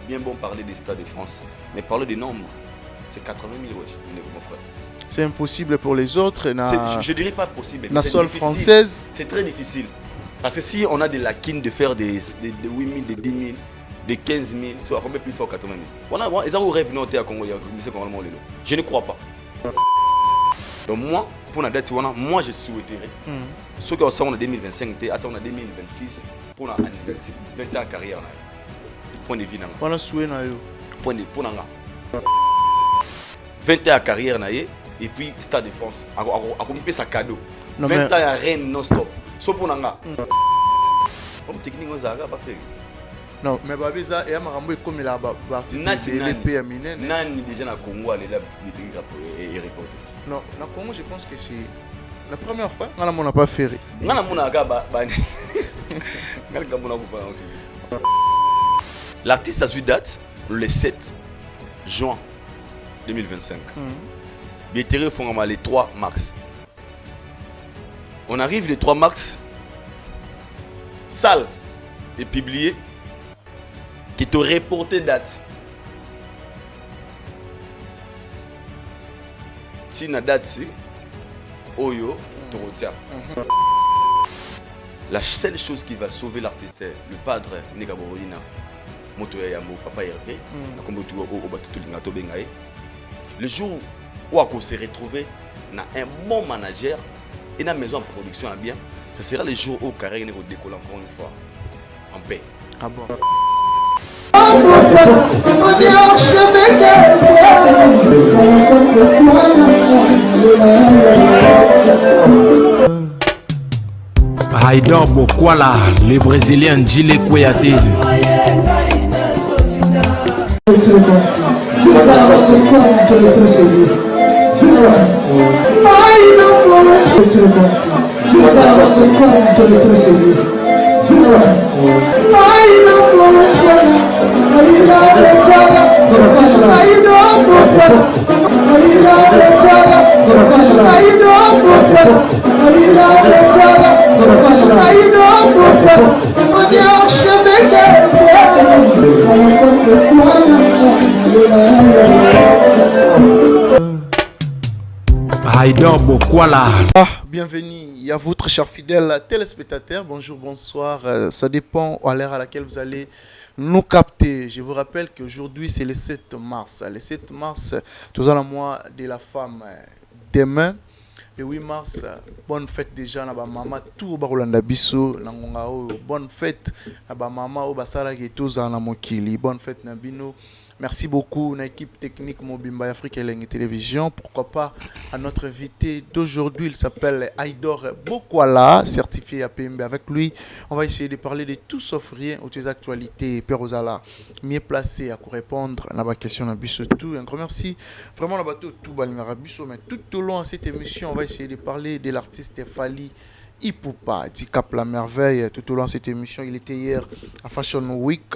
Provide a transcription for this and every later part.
bien bon parler des Stades de France, mais parler des nombres, c'est 80 000, wesh, mon frère. C'est impossible pour les autres. Je dirais pas possible, la c'est seule difficile. Française. C'est très difficile. Parce que si on a des lacunes de faire des 8 000, des 10 000, des 15 000, c'est combien plus fort 80 000. Ils ont rêvé à Congo, je ne crois pas. Donc moi, pour la date, moi je souhaiterais, ceux qui sont en 2025, en 2026, pour la 20 ans de carrière, point de vue. On a souhaité. Point de vue. 20 ans de carrière, et puis Stade de France, à combien ça cadeau. 20 ans à Rennes non-stop. So pour Nanga. Comme technique, on a pas fait. Non, mais Babisa, il y a un comme il a artiste de l'épée à Minen. Nani déjà na Congo, elle est là et reporté. Non, na Congo, je pense que c'est la première fois. On n'a pas fait. On a mon aga L'artiste a su date le 7 juin 2025. Bieteré font les 3 mars. On arrive les 3 mars, salle est publié, qui te reporté date. Si la date c'est Oyo, tu retiens. La seule chose qui va sauver l'artiste, le padre Negaborina, Moto Yambo, Papa Hervé, le jour où on s'est retrouvé, on a un bon manager et la maison de production bien, ça sera le jour où Carré ne décolle encore une fois en paix. Ah bon? Haïdor Bokwala, le Brésilien Gilles Kouyaté. Haïdor Bokwala. Bienvenue à votre cher fidèle téléspectateur. Bonjour, bonsoir. Ça dépend à l'heure à laquelle vous allez nous capter. Je vous rappelle qu'aujourd'hui c'est le 7 mars. Le 7 mars, tout le mois de la femme. Demain, le 8 mars, bonne fête déjà na ba mama tout ba Rolanda biso na ngonga o. Bonne fête na ba mama o basala ki toza na mokili. Bonne fête na bino. Merci beaucoup à l'équipe technique Mobimba Afrique et Télévision. Pourquoi pas à notre invité d'aujourd'hui, il s'appelle Haïdor Bokwala, certifié APMB. Avec lui, on va essayer de parler de tout sauf rien aux actualités. Père Ozala, mieux placé à répondre à la question de tout. Un grand merci. Vraiment, la bateau tout balingarabiso, mais tout au long de cette émission, on va essayer de parler de l'artiste Fally Ipupa, Cap la merveille. Tout au long de cette émission, il était hier à Fashion Week.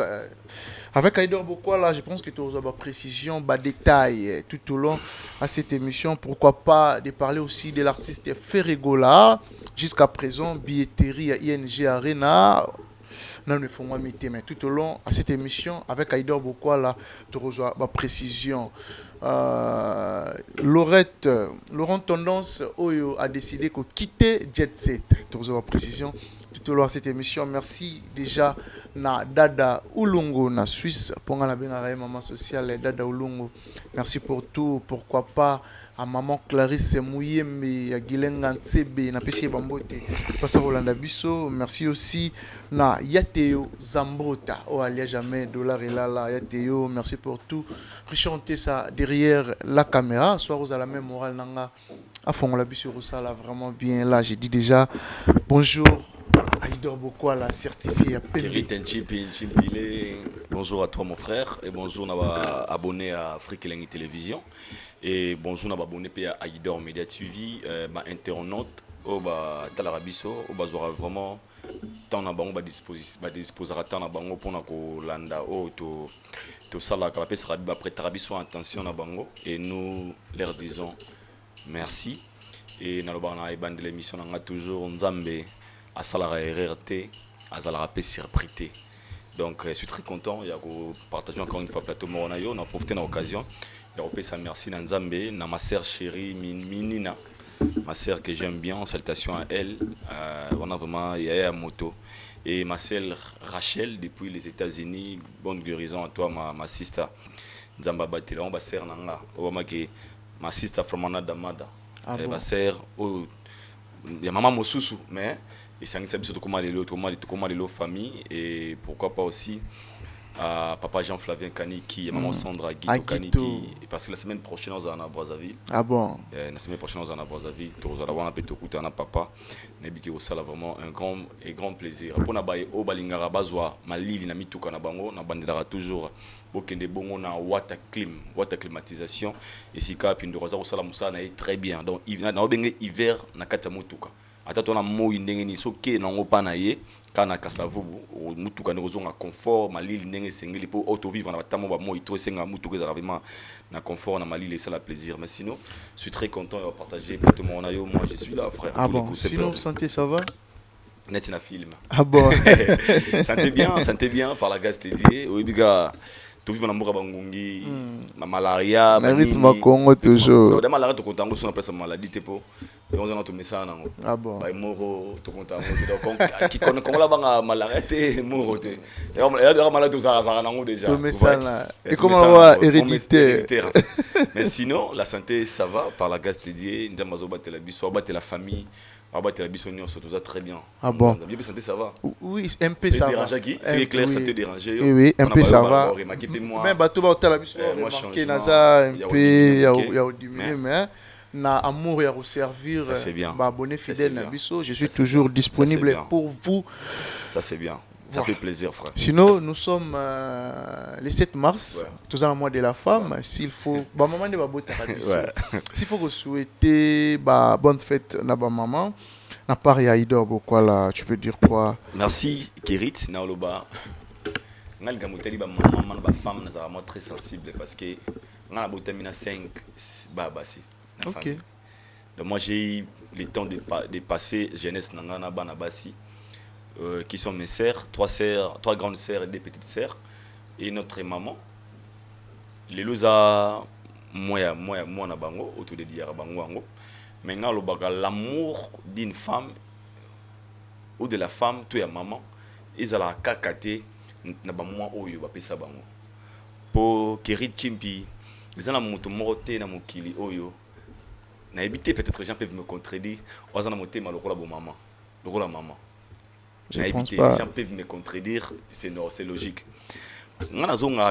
Avec Haïdor Bokwala, je pense que tu as des précisions, des détails tout au long de cette émission. Pourquoi pas de parler aussi de l'artiste Ferregola. Jusqu'à présent, billetterie à ING Arena. Nous ne faisons pas mais tout au long de cette émission, avec Haïdor Bokwala, tu as des précisions. Laurent Tendance a décidé de quitter Jet Set. Tu as des précisions. Tout au long de cette émission, merci déjà na Dada Ulungu na Suisse pour la maman sociale Dada Ulungu. Merci pour tout. Pourquoi pas à maman Clarisse Mouyembe, à Gilenga Ntsebe, na Pessie Bambote, Passa Rolanda Bisso. Merci aussi na Yateo Zambrota, oh alia jamais dollar et là Yateo. Merci pour tout. Rechanter ça derrière la caméra. Soit vous à la même morale nanga. À fond la Bisso là vraiment bien là. J'ai dit déjà bonjour. Haïdor Bokwala, certifié à Bonjour à toi mon frère et bonjour à abonné à Afrique Elengi Télévision et bonjour à abonné à Haïdor Media TV, ma internaute au ba talarabiso au bazora vraiment tant na bango ba disposera tant na bango pour na ko landa o to sala ka pesa ba prétarabiso attention na bango et nous leur disons merci et na lobana e bande l'émission na toujours nzambe à salara RRT, à salara surprité. Donc, je suis très content. Il y a partager encore une fois plateau Moronayo. On a profité de l'occasion. Il y a un merci à Nzambe, à ma sœur chérie Minina, ma sœur que j'aime bien. Salutations à elle. On a vraiment il y a moto. Et ma sœur Rachel depuis les États-Unis. Bonne guérison à toi, ma sister. Nzamba Batela, on va sœur Nanga. Ma sister from another mother. Ma sœur, il y a maman Mosusu, mais et c'est un peu comment les famille et pourquoi pas aussi papa Jean-Flavien Kaniki et maman Sandra Guito Kaniki parce que la semaine prochaine on est à Brazzaville. Ah bon? La semaine prochaine on est à Brazzaville. Tous allons avoir un peu de coup à papa. Nebiki ça vraiment un grand plaisir. Pour na baye au balingara bazwa malili na mituka na bango na bandela toujours bokende bongo na water climatisation et si cap une rosa osala musana est très bien. Donc na obenge hiver na kata mutuka. Ata tona mo ndenge ni soke na ngopa na ye kana kasavubu mutuka ne kozonga confort malili ndenge sengeli po auto vivre na batamo ba mo ito senga mutuka za vraiment na confort na malili ça la plaisir mais sinon je suis très content de partager pour tout le monde moi je suis là frère. Ah bon, sinon santé ça va? Net na film. Ah bon. santé bien par la gaz dédié oui biga tout vivre na mboka bangongi ma malaria na rythme Congo toujours dans malaria to kontango sur na place maladie te po et on a tout message nango. Ah bon. Ba moro to kontango donc qui connaît comment la banga malaria te moro te et malade ça nango déjà tout message là et comment va héréditaire mais sinon la santé ça va par la gaz dédié ndamazo batela biso batela la famille la bisogno surtout ça très bien. Ah bon. Bien santé ça va. Oui, un peu ça va. C'est clair ça te dérange. Oui, un peu ça va. Mais bateau ba la bisogno marqué naza un peu il y a diminué mais na amour ya servir ba abonné fidèle na biso, je suis toujours disponible pour vous. Ça c'est bien. Ça fait plaisir, frère. Sinon, nous sommes le 7 mars, tous en mois de la femme. S'il faut, maman ne va pas s'il faut vous souhaiter bonne fête à maman, à part Yaïdor, pourquoi là, tu peux dire quoi? Merci, Kérit, Naoloba. Ngal gamuteli ba maman ba femme na vraiment très sensible parce que ngala botamina 5 babasi. OK. Donc moi j'ai eu le temps de passer jeunesse na ngana bana basi. Qui sont mes sœurs, trois grandes sœurs et des petites sœurs, et notre maman. Les losa, moi na bango, autour de dire bango. Maintenant, l'amour d'une femme ou de la femme, tu es maman, ils ont la kakate, na bango oyo ba pesa bango. Pour Kérit Chimpi, ils ont la moto morote na mokili oyo. Na éviter peut-être les gens peuvent me contredire, ils ont la moto malheureusement la maman, le rôle la maman. Les gens peuvent me contredire, c'est logique. Moi, je vais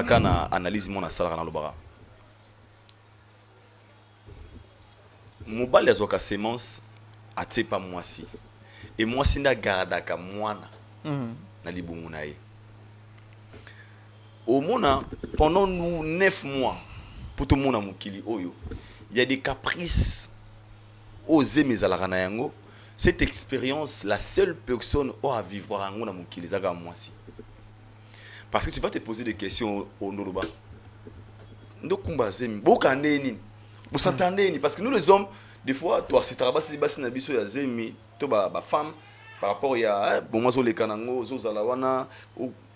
analyse mon salaire dans le bar. Mon bal les oka semence a été pas moi si. Et moi si na garda ka moi na libumunaye. Au mona pendant nous 9 mois pour tout le monde à Mukili oyo, il y a des caprices osés mes alarana yango. Cette expérience, la seule personne à vivre à Angola Moukilizaga moi si. Parce que tu vas te poser des questions au Noroba. Vous s'entendez parce que nous les hommes, des fois, toi, si tu as basé nabiso ya zemi, toi ba femme par rapport à bon moi les kanango, zozalawana,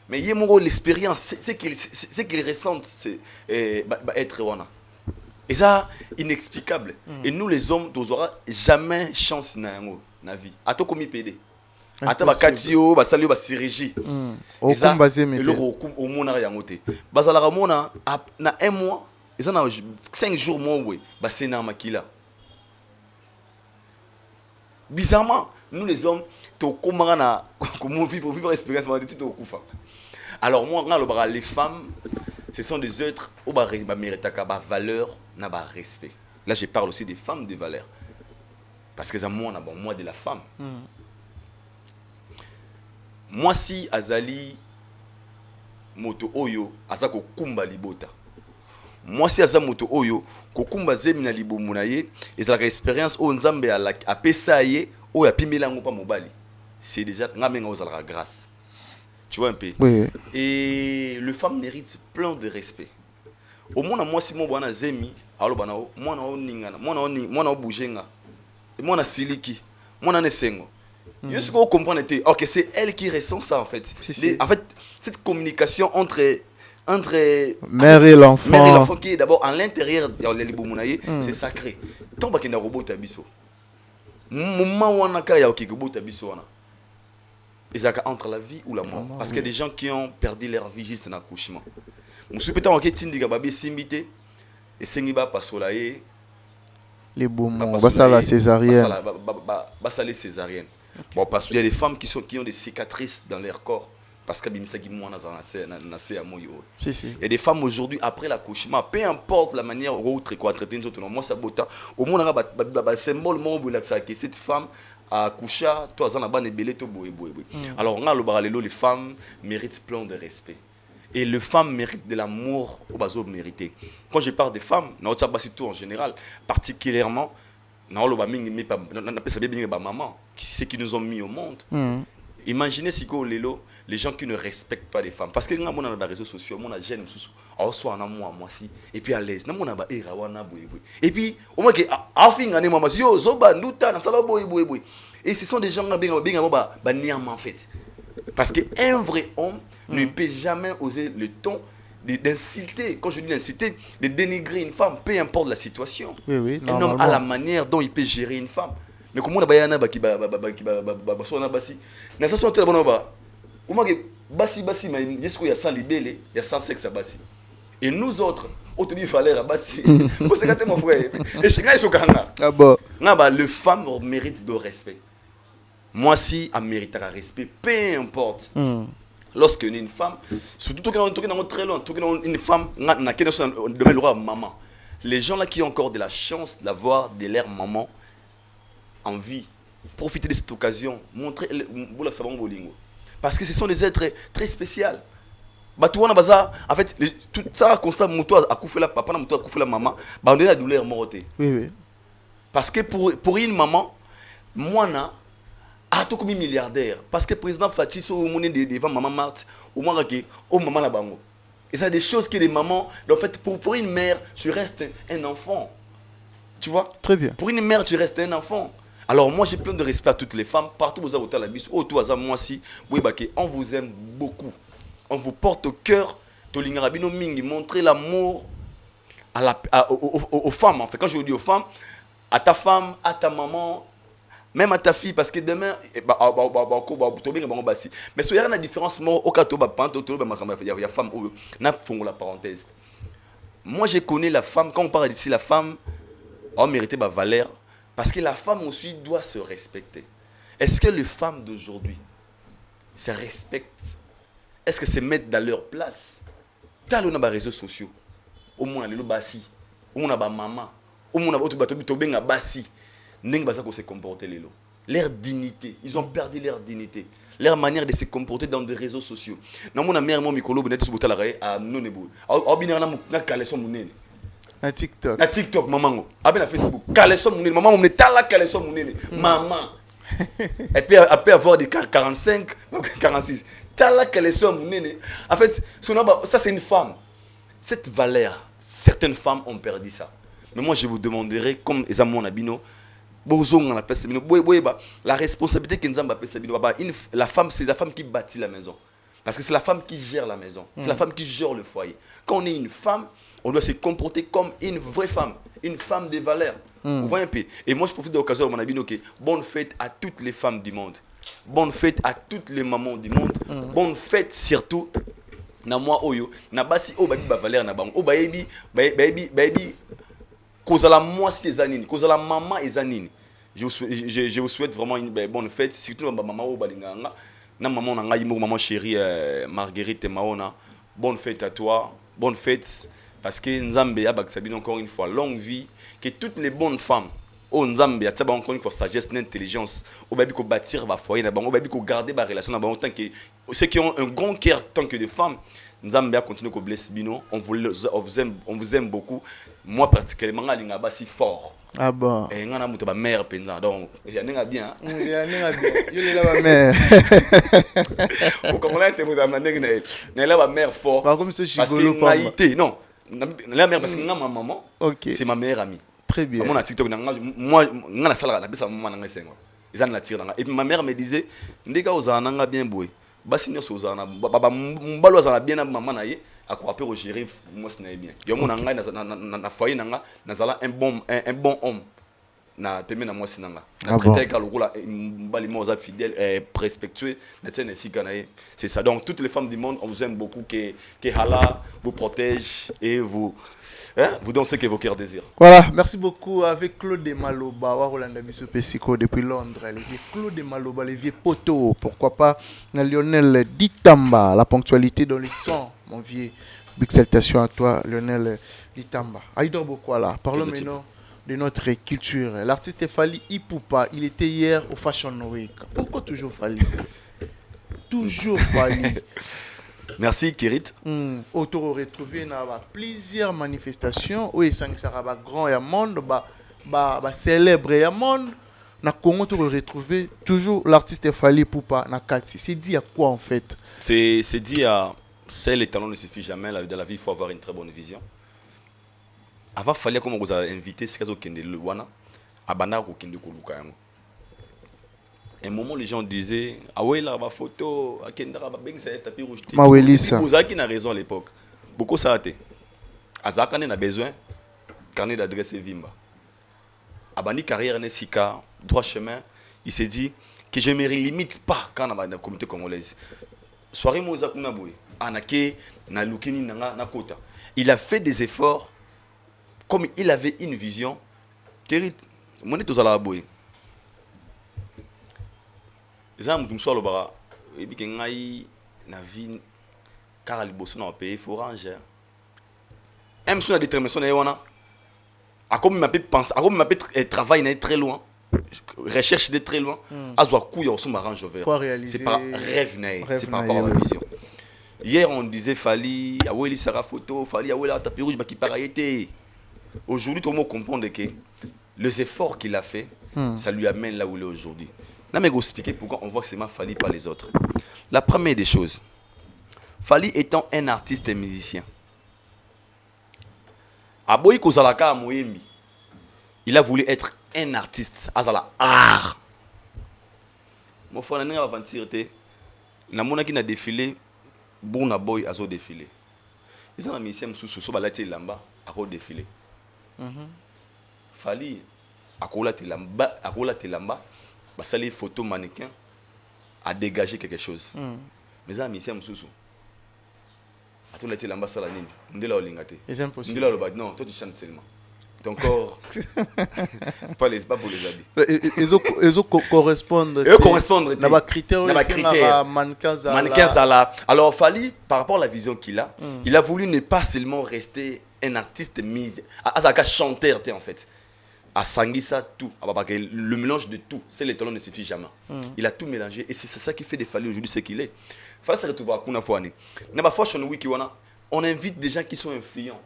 mais il y a l'expérience, c'est qu'il ressente, c'est être wana. Et ça, inexplicable. Et nous, les hommes, nous n'aurons jamais chance dans la vie. À tout comme il pédé. À tout bakatio, basalio, basirigi. Au fond, basé, mais. Le rokum, au monde, rien moté. Basalara mona, na un mois, ils en ont 5 jours, moi, oui. Basé na makila. Bizarrement, nous, les hommes, comment vivre l'expérience, alors, moi, les femmes, ce sont des êtres où mérite valeur, n'a pas respect. Là, je parle aussi des femmes de valeur. Parce que ça moi de la femme. Moi si azali moto oyo azako kumba libota. Moi si azali moto oyo ko kumba zemi na libomu na ye, ezalaka expérience o nzambe a pesa ye o ya pimela ngo pa mobali. C'est déjà ngamenga ozalaka grâce. Tu vois un peu. Oui. Et le femme mérite plein de respect. Au moins moi si mon bwana zemi, alo bana o, moi na o ningana, moi na o bujenga. Et moi na siliki, moi na nesengo. Je suis comprendre ok, c'est elle qui ressent ça en fait. En fait, cette communication entre mère et l'enfant qui est d'abord à l'intérieur c'est sacré. Tant que na robot tabiso. Moment wana ka ya ok robot tabiso wana. Entre la vie ou la mort. Parce qu'il y a des gens qui ont perdu leur vie juste dans l'accouchement. Je suis peut-être en question de babi simbité et sengiba pasolaye les beaux mots basa la césarienne. Basa les césariennes. Bon, parce qu'il y a des femmes qui ont des cicatrices dans leur corps. Parce qu'il y a des femmes aujourd'hui, après l'accouchement, peu importe la manière dont on traite les autres, moi, ça bota. Au moins, un symbole, cette femme a accouché, toi, ça n'a pas de belé, alors, les femmes méritent plein de respect. Et les femmes méritent de l'amour au bas mérité. Quand je parle des femmes, en général, particulièrement, ceux qui nous ont mis au monde. Imaginez si les gens qui ne respectent pas les femmes. Parce que nous avons des réseaux sociaux, nous avons des jeunes, et puis à l'aise. Et puis, au moins, et ce sont des gens qui en fait. Parce qu'un vrai homme ne peut jamais oser le ton d'insulter, quand je dis d'insulter, de dénigrer une femme, peu importe la situation. Oui, un homme a la manière dont il peut gérer une femme. Mais comment on a basi mais il y a sans libellé, il y a sans sexe à basi. Et nous autres, on te dit valeur à basi. Vous savez mon frère. Et chez le femme mérite de respect. Moi si elle mérite un respect, peu importe. Lorsque une femme, surtout quand on est très loin, une femme, maman. Les gens là qui ont encore de la chance d'avoir de leur maman en vie, profiter de cette occasion, montrer parce que ce sont des êtres très spéciaux. En fait, tout ça constat a couffé la papa, a couffé la maman, on est la douleur morte. Oui. Parce que pour une maman, moi tout comme milliardaire. Parce que le président Fatih, au moment devant maman Marthe, au moins au maman la bango. Et ça, des choses que les mamans, en fait, pour une mère, tu restes un enfant. Tu vois? Très bien. Pour une mère, tu restes un enfant. Alors moi, j'ai plein de respect à toutes les femmes. Partout où vous avez la bise, moi aussi, on vous aime beaucoup. On vous porte au cœur. Montrer l'amour aux femmes. En fait, quand je vous dis aux femmes, à ta femme, à ta maman, même à ta fille, parce que demain, mais il y a une différence. Il y a femme, la parenthèse. Moi, je connais la femme, quand on parle d'ici, la femme a mérité ma valeur, parce que la femme aussi doit se respecter. Est-ce que les femmes d'aujourd'hui se respectent? Est-ce que se mettent dans leur place? T'as les réseaux sociaux. Au moins, les bassi. Au moins, maman. Au moins, les bassi. Se comporter leur dignité, ils ont perdu leur dignité, leur manière de se comporter dans des réseaux sociaux. Na mona mère mo mikolo boneti subotala rae a nonebo a bina na kaleso munene na TikTok maman a na Facebook kaleso munene maman mo tala kaleso munene maman et puis après avoir des 45 46 tala kaleso munene en fait ça c'est une femme. Cette valeur, certaines femmes ont perdu ça. Mais moi je vous demanderai comme Ezamon Abino la responsabilité que nous avons, la femme, c'est la femme qui bâtit la maison. Parce que c'est la femme qui gère la maison. C'est la femme qui gère le foyer. Quand on est une femme, on doit se comporter comme une vraie femme. Une femme de valeur. Vous voyez un peu. Et moi, je profite de l'occasion, mon ami, bonne fête à toutes les femmes du monde. Bonne fête à toutes les mamans du monde. Bonne fête surtout. Na moi oyo, na basi o baby ba valeur na bango. O baby kozala moi c'est zanini, kozala maman et zanini. Je vous souhaite vraiment une bonne fête, surtout ma maman au balinganga, na maman nanga yimo maman chérie Marguerite Maona. Bonne fête à toi, bonne fête parce que Nzambe a baksabino encore une fois longue vie, que toutes les bonnes femmes au Nzambe a taba encore une fois sagesse, intelligence, au baby ko bâtir ba foyer na bango, au baby ko garder ba relation na bango tant que ceux qui ont un grand cœur tant que des femmes. Nzambe a continué à blesser Bino. On vous aime beaucoup. Moi particulièrement, je suis si fort. Ah bon. Et on a ma mère penza. Donc, il y a bien. Il y a bien. Il y a ma mère. Vous comprenez? Il y a ma mère fort. Par contre, c'est chigolo pas. Non. La mère parce que ma maman. OK. C'est ma meilleure amie. Très bien. Moi, TikTok, moi, on a ça là, la maman n'a pas. ils en attirent. Et puis ma mère me disait, ndeka ozananga bien boy. Basi nyo ozana baba mbalo ozana bien na maman na ye a quoi au gérer moi ce n'est bien. Yo mon nanga na foyer nanga nazala un bon homme. Na teme na moi sinanga. Na traité ka lokola mbali moza fidèle respectueux na tsene sikana ye. C'est ça. Donc toutes les femmes du monde on vous aime beaucoup que Allah vous protège et vous donnez ce que vos cœurs désirent. Voilà, merci beaucoup avec Claude Maloba, Rolanda Biso Pesico depuis Londres, le vieux Claude Maloba, le vieux poteau, pourquoi pas Lionel Ditamba, la ponctualité dans les sons, mon vieux. Big salutation à toi, Lionel Ditamba. Aïdor Bokwala, parlons maintenant de notre culture. L'artiste Fally Ipupa, il était hier au Fashion Week. Pourquoi toujours Fally? Toujours Fally. Merci Kirit. Autour retrouvé dans plusieurs manifestations où il ça va grand et monde célèbre et monde na Congo tu retrouver toujours l'artiste Fally Ipupa na Kati. C'est dit à quoi en fait? C'est dit à c'est le talent ne suffit jamais dans la vie il faut avoir une très bonne vision. Avant Fally comme vous avez invité c'est kazo kende le wana abana ko kende ko luka yango. Un moment, les gens disaient ah ouais là ma photo, à Kendra Babeng c'est tapis rouge. Mawelisa. Vous avez qui a raison à l'époque. Beaucoup ça a été. Azaka n'a besoin carnet d'adresse et Vimba. Abani carrière n'est sika droit chemin. Il s'est dit que je me limite pas quand on a dans communauté congolaise. Soirée Moza kuna boy. Anake na lukini na kota. Il a fait des efforts comme il avait une vision. Kerit, mon est aux alaboy. Exemple comme ça le bara et puis que ngai na vie car liboso na pays faut ranger même sur la détermination na wana a comme m'a pense a comme m'a travail na très loin recherche de très loin azwa couille on se m'arrange vers c'est pas rêve na c'est par rapport à la vision. Hier on disait Fally aweli sera photo Fally awela tapis rouge qui paraît. Aujourd'hui tout le monde comprend que les efforts qu'il a fait ça lui amène là où il est aujourd'hui. Là, je vais vous expliquer pourquoi on voit que c'est ma Fally par les autres. La première des choses, Fally étant un artiste et musicien, Aboyi Kozalaka Moyembi, il a voulu être un artiste, azala art. Mon frère, je vais vous dire, na mona qui na défilé, bon na boy azo défilé. Ils ont un musicien sous so balati lamba a défilé. Fally akola telamba. Ça les photos mannequin a dégagé quelque chose. Mais ça mission mususu. A tout l'été l'amba sala nini. Ndela olingate. C'est impossible. Ndela loba non, toi tu chantes seulement. Ton corps pas pour les habits. Ils correspondent. Ils correspondent. Na ba critères mannequin sala. Alors Fally par rapport à la vision qu'il a, il a voulu ne pas seulement rester un artiste mise à chanteur en fait. À Sangisa tout, le mélange de tout, c'est l'étalon ne suffit jamais. Il a tout mélangé et c'est ça qui fait de Fally aujourd'hui ce qu'il est. Fally se retrouve à Kuna Fouane. Dans la Fashion Week, on invite des gens qui sont influents,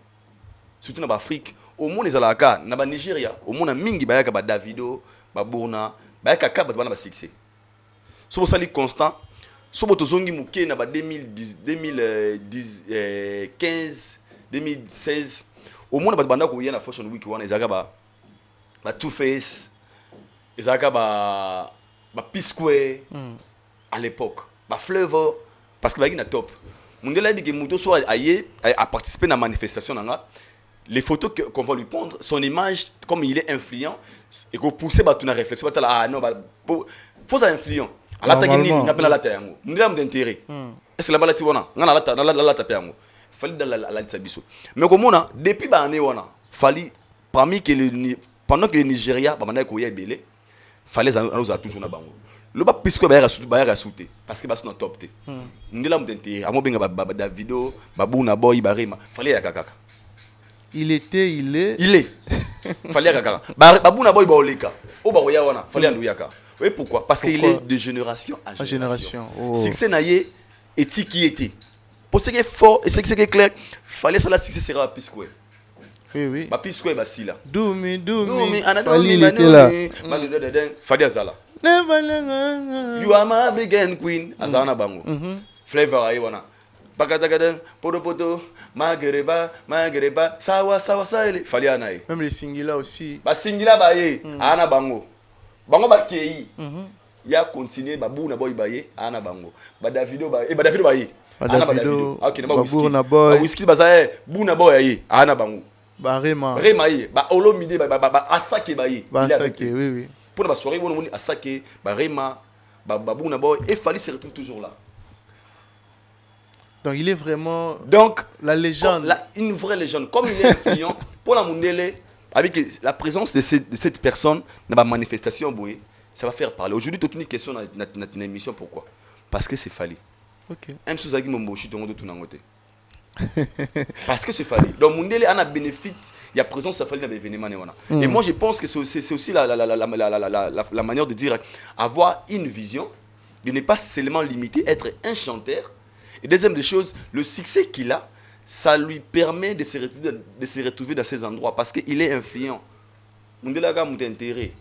surtout dans l'Afrique. Au monde des Alaka, dans le Nigeria, au monde Mingi, Bayaka Davido, Babona, Bayaka Kaba, Bana succès. So Sali constant, so Botozongi Mouké, dans 2015, 2016, au monde Banda Kouya na Fashion Week, on est Zagaba. Ba Two Face, ezaka ba P-Square à l'époque, ba Flavor parce que ba na top. Mundela dit que Muto soit a participé à la manifestation nanga. Les photos qu'on va lui prendre, son image comme il est influent et qu'on pousse ba tuna réflexion ba ah non ba faut ça influent. Ala ta gini na pela la ta yango. Mundela m'intérêt. Est-ce la bala ti wana ngana la ta yango. Fally dans la tsabiso. Mais comme on a depuis ba année wana, Fally parmi que pendant que le Nigeria, il fallait toujours na bango. Le ba pisco ba ya sauté parce que ba sont top té. Ndela mtenté, amo benga ba Davido, babuna boy barima, fallait ya kaka. Il est. Fallait ya kaka. Babuna boy ba oleka. O ba ya wana, fallait andu yaka. Oui pourquoi? Parce qu'il est de génération en génération. Succès na yé et qui était. Pour ce qui est fort et ce qui est clair, fallait ça la succès sera pisco. Oui. Ba pisco ba sila. Doumi. Fally était là. Fally azala. You are my African queen. Azana bango. Flavor ayi wana. Pakatakaden, poto, magereba, sawa saele. Fally anayi. Même les singila aussi. Ba singila ba ye, ana bango. bango ba kei ya continuer ba buna boy baye ana bango ba Davido ba ba Davido baye ana ba Davido OK na ba whisky ba za buna boy aye ana bango ba Rema ye ba Olomide ba Asake baye Asake oui pour la soirée on moni Asake ba Rema ba buna boy et Fally se retrouve toujours là. Donc il est vraiment la légende, une vraie légende. Comme il est influent, pour la Mundele, avec la présence de cette personne dans la manifestation, ça va faire parler. Aujourd'hui, tu as une question dans notre émission, pourquoi? Parce que c'est Fally. Ok. Parce que c'est Fally. Donc Mundele a un bénéfice, il y a présence de Fally dans l'événement. Et moi, je pense que c'est aussi la manière de dire avoir une vision, de ne pas seulement limiter, être un chanteur. Et deuxième des choses, le succès qu'il a, ça lui permet de se retrouver dans ces endroits parce qu'il est influent. Mundela ga muté intérêt.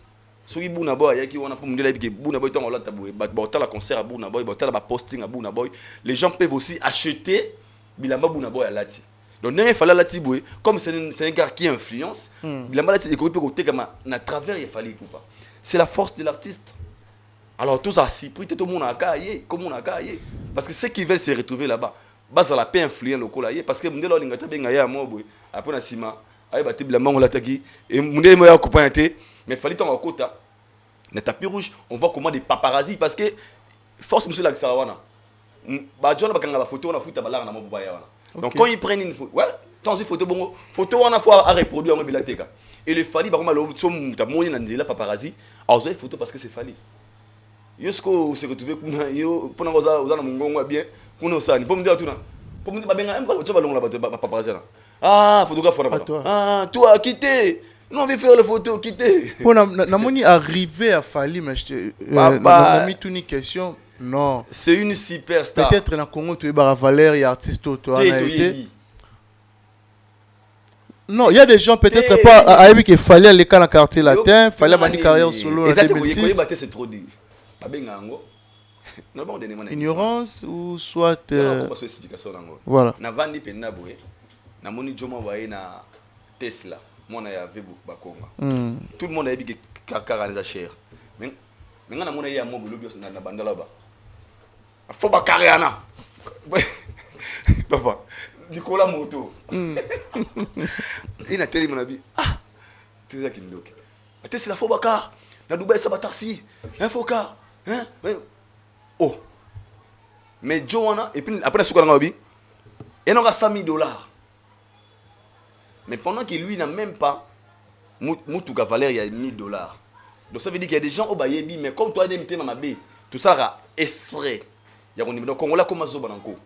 Soki Burna Boy yaki wana pour Mundela bi Burna Boy tant la taboué, ba la concert à Burna Boy, ba la posting à Burna Boy. Les gens peuvent aussi acheter bilamba Burna Boy à Lati. Donc il fallait Lati boué, comme c'est un gars qui influence, bilamba Lati écouter côté comme à travers il fallait pas. C'est la force de l'artiste. Alors tous à si pris tout le monde a caillé comme on a caillé parce que ceux qui veulent se retrouver là-bas base la paix influent local là parce que Mundela lingata benga ya mo boy après na sima ay bati bilamba on l'attaki et Mundela mo ya copainté mais fallait ton kota na tapis rouge on voit comment des paparazzi parce que force monsieur la sawana ba jona ba kanga ba photo na futa balanga na mo baya wana donc quand ils prennent une photo ouais tant une photo bongo photo wana fois à reproduire en bibliothéque et le Fally ba comme lo so muta moni na ndela paparazzi azoe photo parce que c'est Fally. Yosko se retrouver yo pona oza na mongongo bien kuna osani pour me dire tout na pour me babenga tu vas longa ba paparazzi là ah photographe là ah toi quitter nous on veut faire les photos quitter pour na moni arriver à Fally mais na mis une question non c'est une superstar peut-être na Congo tu es bara valeur et artiste toi na été non, il y a des gens peut-être pas avec qu'il fallait aller dans le quartier latin, fallait avoir une carrière solo en 2006. C'est trop dit. Ignorance ou soit voilà. Na vandi penna boye. Na moni joma waye na Tesla. Moi na ya vebu bakonga. Tout le monde a dit que kakara za cher. Mais na mona ya mo bolobi na banda là-bas. Faut ba kariana. Papa, Nicolas moto. Il a télé mon abi. Ah. Tu sais qu'il bloque. Tesla faut ba car. Na Dubaï ça ba taxi. Un faut car. Hein? Oh. Mais Joanna, et puis après, il y a $100,000. Mais pendant que lui n'a même pas, Moutouka valeur, il y a $1,000. Donc ça veut dire qu'il y a des gens au Bayebi, mais comme toi, tout ça sera exprès. Il y a des Congolais comme Azobananko.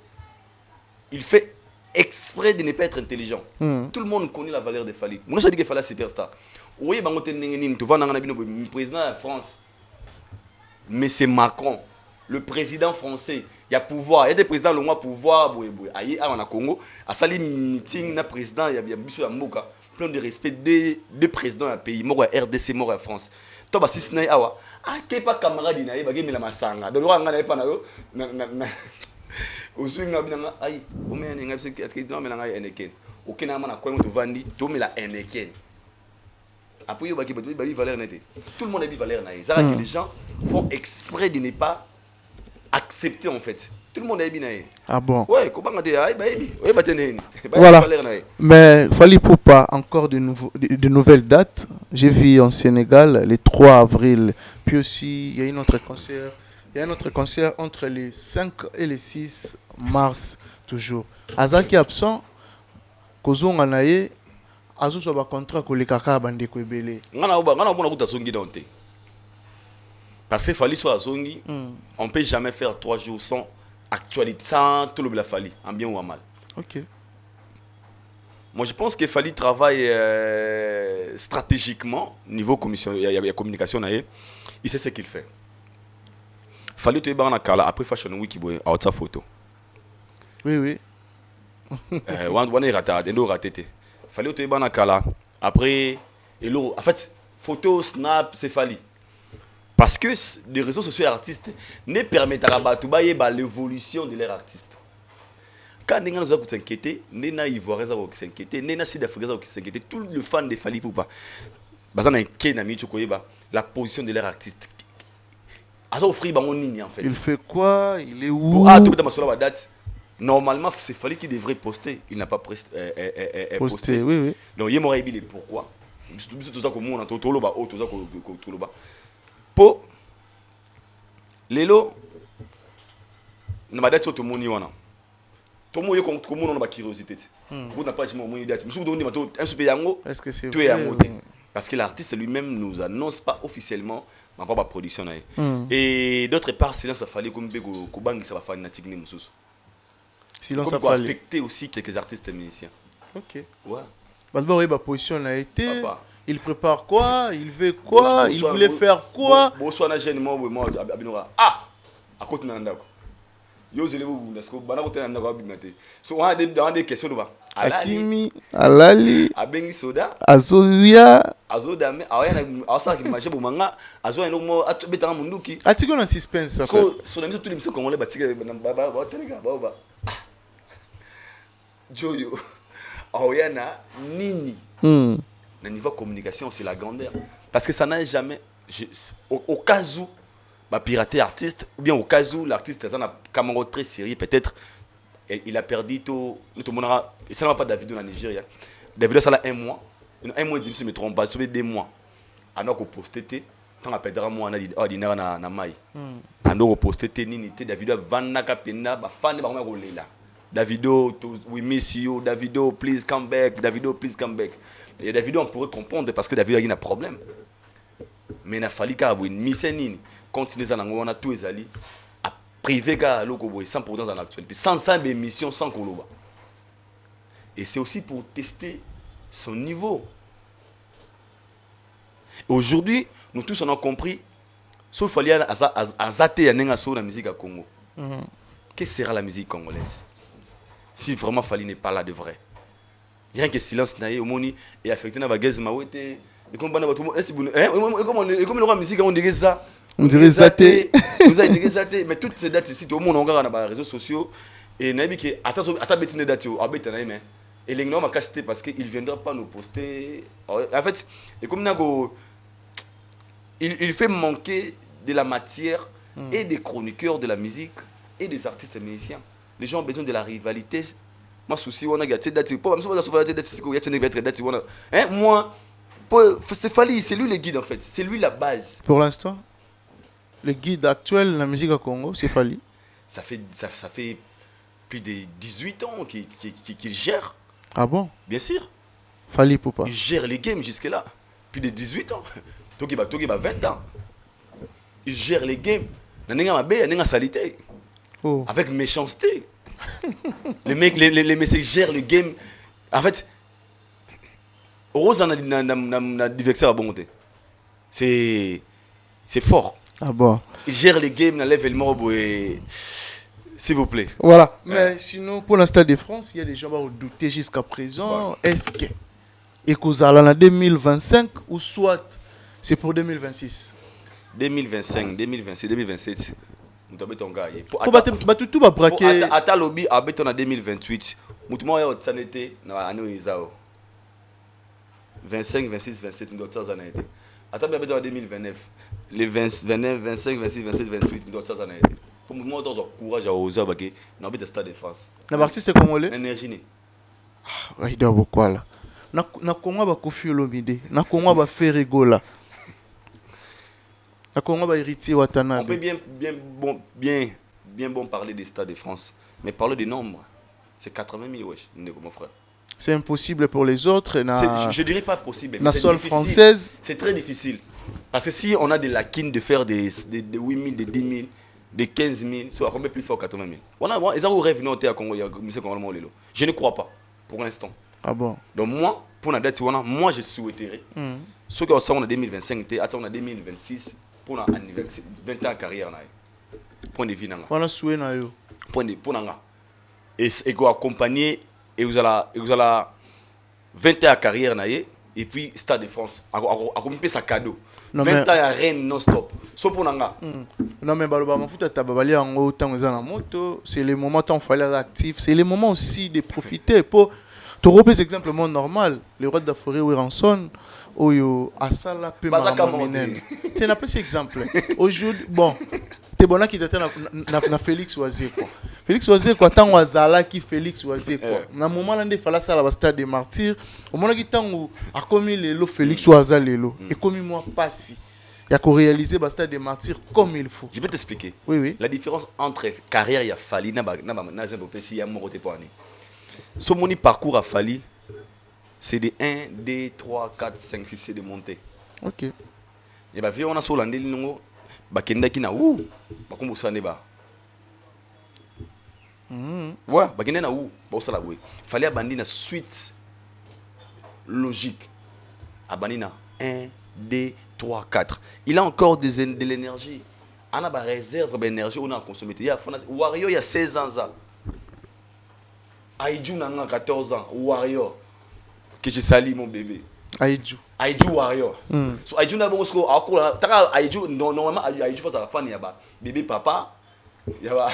Il fait exprès de ne pas être intelligent. Tout le monde connaît la valeur de Fally. Moi, je dis que Fally est superstar. Oui, tu vois, le président de la France. Mais c'est Macron, le président français. Il y a pouvoir, il y a des présidents le mois pouvoir. Aïe, on a Congo, à sali meeting, na président, il y a Bissou Mboka, plein de respect des présidents d'un pays, mort à RDC, mort à France. Toi, bah si ce n'est pas, ah, qu'est pas camarade d'Inaï, bah qu'est la massanga. De l'orange, on n'a pas na. Au swing, on a bien, aïe, au moins, on a ce qui est dans la Heineken. Aucun amant a quoi, on te vendit, tout mais la Heineken. Après, il y a valeur nette. Tout le monde a dit valeur nette. C'est-à-dire que les gens font exprès de ne pas accepter en fait. Tout le monde a dit nette. Ah bon? Ouais, comment on dit? Voilà. Mais Fally Ipupa, encore de nouvelles dates. J'ai vu en Sénégal le 3 avril. Puis aussi, il y a un autre concert. Il y a un autre concert entre les 5 et les 6 mars, toujours. Azaki absent, Kozonga naye. Azo so ba contrat ko le kaka bande ko ebele ngana bona kuta songi donté parce que Fally soit zongi on peut jamais faire 3 jours sans actualité sans tout le Fally en bien ou en mal. OK. Moi je pense que Fally travaille stratégiquement niveau commission il y a communication naé il sait ce qu'il fait. Fally to ba na kala après Fashion Week boy à sa photo. Oui. Wan rata endo ratete. Fally au Tébana Kala. Après, en fait, photo, snap, c'est Fally. Parce que les réseaux sociaux artistes ne permettent pas l'évolution de leurs artistes. Quand les gens s'inquiètent, les gens ivoiriens s'inquiètent, les gens sud-africains s'inquiètent, tout le fan de Fally Ipupa. Bazana inquiet na micho koyeba. la position de leur artiste. Azo offrir bango nini en fait. Il fait quoi? Il est où? Ah, tout peut être ma date. Normalement, c'est fallait qu'il devrait poster. Il n'a pas posté. Oui, oui. Donc, il m'aurait dit pourquoi. Tout ça comme on a tout le bas, tout ça tout le bas. Po, lelo, na ma date tout le monde y en a. Tout le monde y a comme on a ma curiosité. Vous n'avez pas dit mon idée. Je vous donne un super yango. Est-ce que c'est vrai? Parce que l'artiste lui-même ne nous annonce pas officiellement ma propre production. Et d'autre part, sinon ça fallait comme Kobangi ça va faire une tigné moussous. Sinon ça va affecter aussi quelques artistes et musiciens. Ok. Ouais. D'abord, il position a été. Il prépare quoi? Il veut quoi? Il voulait faire quoi? Ah! À côté de Nandako. Yo zele vous parce que bana côté Nandako bimate. So on a des questions là-bas. Akimi, Alali, Abengi Soda, Azozia, Azodame, Awaya Asa qui mange bomanga, Azo eno mo betanga munduki. Atiko na suspense ça. So sur la mise tous les monsieur congolais batika baba tenga baba. Joyo. Awaya na nini? Le niveau communication, c'est la grandeur. Parce que ça n'a jamais... Au cas où, pirater artiste, ou bien au cas où l'artiste est un camarade très sérieux, peut-être, il a perdu tout... Tout le monde a... Et ça n'a pas Davido en Nigeria. Davido, ça a 1 mois. 1 mois et demi, si je ne me trompe pas, ça fait 2 mois. Alors qu'on postait, tant à perdre un mois, on a dit, oh, il y a un maille. Alors qu'on postait, Davido, Vanaka Pena, fan de Rolela. Davido, we miss you. Davido, please come back. Davido, please come back. Et Davido, on pourrait comprendre parce que Davido a eu un problème. Mais il a fallu qu'il y ait une mission. Continuer à on a tous les alliés. À priver qu'à l'Okobo, sans pourtant dans l'actualité. Sans émission, sans Koloba. Et c'est aussi pour tester son niveau. Aujourd'hui, nous tous on a compris. Sauf qu'il y a un zaté à la musique à Congo. Qu'est-ce que sera la musique congolaise? Si vraiment Fali n'est pas là de vrai. Rien que silence naïe au moni et affecté na bagage mawete et comme bana bato est comme le roi musique on dirait ça on dirait zaté vous avez dit zaté mais toutes ces dates ici tout le monde on regarde dans les réseaux sociaux et naïbi que attends betine date au abeta naï mais et les gens m'a cassé parce que il viendra pas nous poster en fait et comme nako il fait manquer de la matière et des chroniqueurs de la musique et des artistes musiciens. Les gens ont besoin de la rivalité. Moi, souci, on a gâté date. Moi, c'est Fali, c'est lui le guide en fait. C'est lui la base. Pour l'instant, le guide actuel de la musique au Congo, c'est Fali. Ça fait plus de 18 ans qu'il gère. Ah bon? Bien sûr. Fali Poupa. Il gère les games jusque-là. Plus de 18 ans. Donc il va 20 ans. Il gère les games. Il y a une salité. Avec méchanceté. Les mecs gèrent le game. En fait, Rose en a diversé à bonté. C'est fort. Ah bon. Il gère le game dans l'événement. S'il vous plaît. Voilà. Mais sinon, pour l'instant de France, il y a des gens qui ont douté jusqu'à présent. Ouais. Est-ce que Ekozala en 2025 ou soit c'est pour 2026? 2025, 2026, 2027. Nous avons ton gars. Tout va braquer. Ata lobby a béton en 2028. Nous avons été dans l'année 25, 26, 27. Nous avons été. Ata béton en 2029. Les 29, 25, 26, 27, 28. Nous avons été. Pour nous, nous avons courage à oser. Nous avons été Stade de France. L'artiste congolais. L'énergie. Ah, il doit beaucoup là. Na Congo ba Koffi Olomide. Na Congo ba Ferregola. On peut bien parler des Stades de France, mais parler des nombres, c'est 80 000, wesh, mon frère. C'est impossible pour les autres. Je dirais pas possible, mais la seule française. C'est très difficile. Parce que si on a des lacunes de faire des 8 000, des 10 000, des 15 000, soit combien plus fort 80 000. Ils ont rêvé à Congo, je ne crois pas, pour l'instant. Ah bon? Donc moi, pour la date, moi je souhaiterais, ceux qui sont en 2025, en 2026, pour 20 ans de carrière, point de vue. Point de et qu'on accompagner et vous allez 20 ans de carrière et puis Stade de France accompagner sa cadeau. 20 ans à Rennes non-stop. So pour nanga. Non mais baloba mafuta tababali en autant aux moto, c'est le moment où il fallait être actif, c'est le moment aussi de profiter pour Toro peut exemplement normal. Le roi de la forêt Wiranson, Oyo Asala pe Maramaminen. Tu n'as pas cet exemple. Aujourd'hui, bon, t'es bon là qui t'attend na Félix Oazé quoi. Félix Oazé quoi, tant Oazala qui Félix Oazé quoi. Na moment là, il fallait ça la stade des martyrs. Au moment qui tant a commis le lo Félix Oazé le lo et commis moi passi. Il y a qu'à réaliser le stade des martyrs comme il faut. Je peux t'expliquer. Oui oui. La différence entre carrière et Fali na si ya moko te poani. Ce moni parcours à Fali, c'est de 1, 2, 3, 4, 5, 6, c'est de monter. Ok. Et bah, on a sur l'année, bakenda qui na ou, bakombo sa neba. Ouais, bakenda na ou, ba ça la oui. Fallait abandonner la suite logique. Abandonner 1, 2, 3, 4. Il a encore de l'énergie. On a ba réserve d'énergie, on a consommé. Il y a Wario il y a 16 ans ça. Aïdjou n'a 14 ans, Warrior. Que je salue mon bébé. Aïdjou Warrior. So Aïdjou n'a bon score. Taka Aïdjou normalement Aïdjou faut ça fan yaba. Bébé papa. Yaba.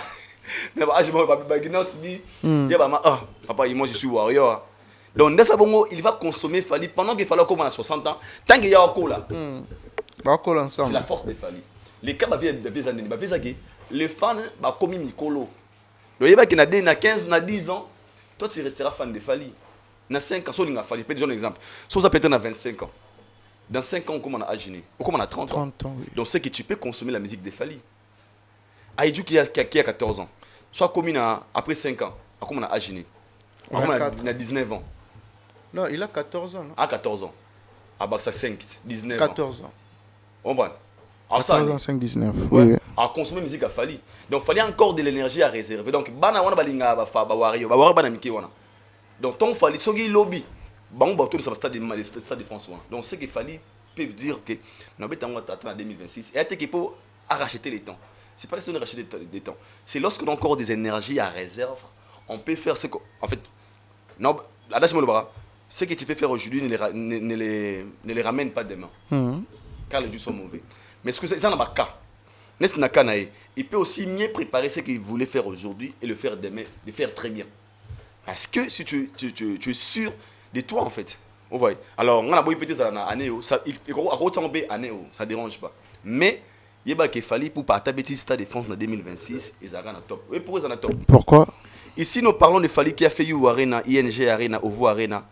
Yaba age moi ba ginos bi. Yaba ma papa moi je suis Warrior. Donc dans ça bon il va consommer Fali pendant qu'il fallait comme à 60 ans. Tant qu'il y a encore là. Ba encore ensemble. C'est la force de Fali. Les cas ba vie années ba vie ça qui les fans ba comme Mikolo. Donc yaba qui na 15 na 10 ans. Toi, tu resteras fan de Fali. Dans 5 ans, je vais te donner un exemple. Si ça peut être dans 25 ans, dans 5 ans, comment on a agi, ou comment on a 30 ans. Oui. Donc, c'est que tu peux consommer la musique de Fali. Aïdjou qui a 14 ans, soit comme après 5 ans, comment on a agi. On a 19 ans. Non, il a 14 ans. Non? À 14 ans. À Baxa 5, 19 14 ans. On va. 14 ans, 5, 19. Ouais. Oui. À consommer musique à Fali. Donc, il fallait encore de l'énergie à réserver. Donc, bana wana balinga ba fa ba wario, ba wario bana miki wana. Donc, ton Fali sogi lobby. Bon, bah tout ça stade de France. Donc, c'est qu'il fallait peuvent dire que nous avons atteint en 2026 et qu'il faut racheter les temps. C'est pas question de racheter des temps. C'est lorsque l'on a encore des énergies à réserve, on peut faire ce que en fait non, ce que tu peux faire aujourd'hui ne les ramène pas demain. Car les jours sont mauvais. Mais ce que c'est ça n'a pas cas. Il peut aussi mieux préparer ce qu'il voulait faire aujourd'hui et le faire demain, le faire très bien. Parce que si tu es sûr de toi en fait. Vous voyez. Alors, on a beau peut-être année ça il retomber année ça dérange pas. Mais il y a qu'il fallait pour partir petit stade de France en 2026 et ça rend top. Oui, pourquoi ça top? Pourquoi? Ici nous parlons de Fali qui a fait You Arena, ING Arena, Ovo Arena,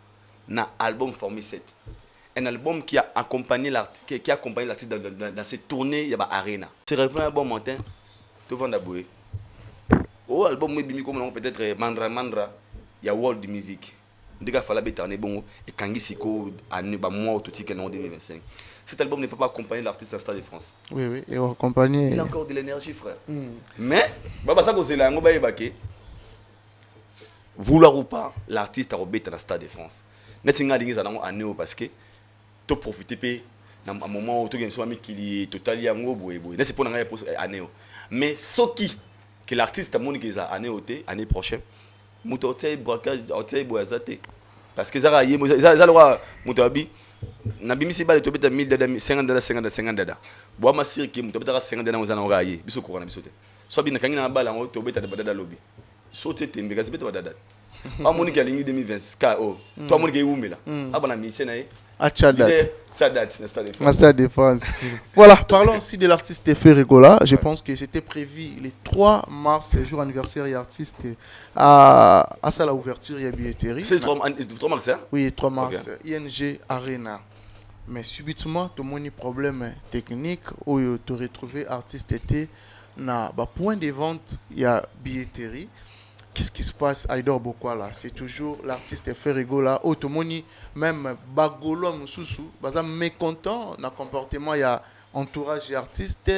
na album Formule 7. Un album qui a accompagné l'artiste dans cette tournée, il y a Arena. C'est revenu un bon matin, tout le monde a boué. Oh, album, peut-être Mandra, il y a World Music. Il y a Fala Betane Bongo et Kangi Siko, moi, tout en 2025. Cet album ne peut pas accompagner l'artiste à Stade de France. Oui, et accompagner. Il a encore de l'énergie, frère. Mais, ça cause là, vouloir ou pas, l'artiste a rebêté à Stade de France. Parce que tu profiter à un moment où tu as un qui est totalement boy. C'est pour année. Mais ce qui que l'artiste a montré que année prochaine, mutote braquage hôtel boazate parce que ça y loi mutabi na bimisi ba to beta 1000 dada bo ma sirki mutobeta 50 dada uzana oraye biso ko na biso te so bi na kangina bala ngo to beta dada lobby so te tembe kasi beta dada ba moni ki alingi 2020 ka o to moni ki umela abana mise na ye Stade de France. Voilà, parlons aussi de l'artiste Ferregola. Je pense que c'était prévu le 3 mars, jour anniversaire et artiste à ça la ouverture, il y a billetterie. C'est le 3 mars, hein? Oui, 3 mars, okay. ING Arena. Mais subitement, tu as un problème technique où tu as retrouvé artiste était na point de vente, il y a billetterie. Qu'est-ce qui se passe à Idor Bokwala? C'est toujours l'artiste Ferregola. Automoni, même Bagolo Moussousou, baza mécontent dans le comportement, il y a entourage artiste,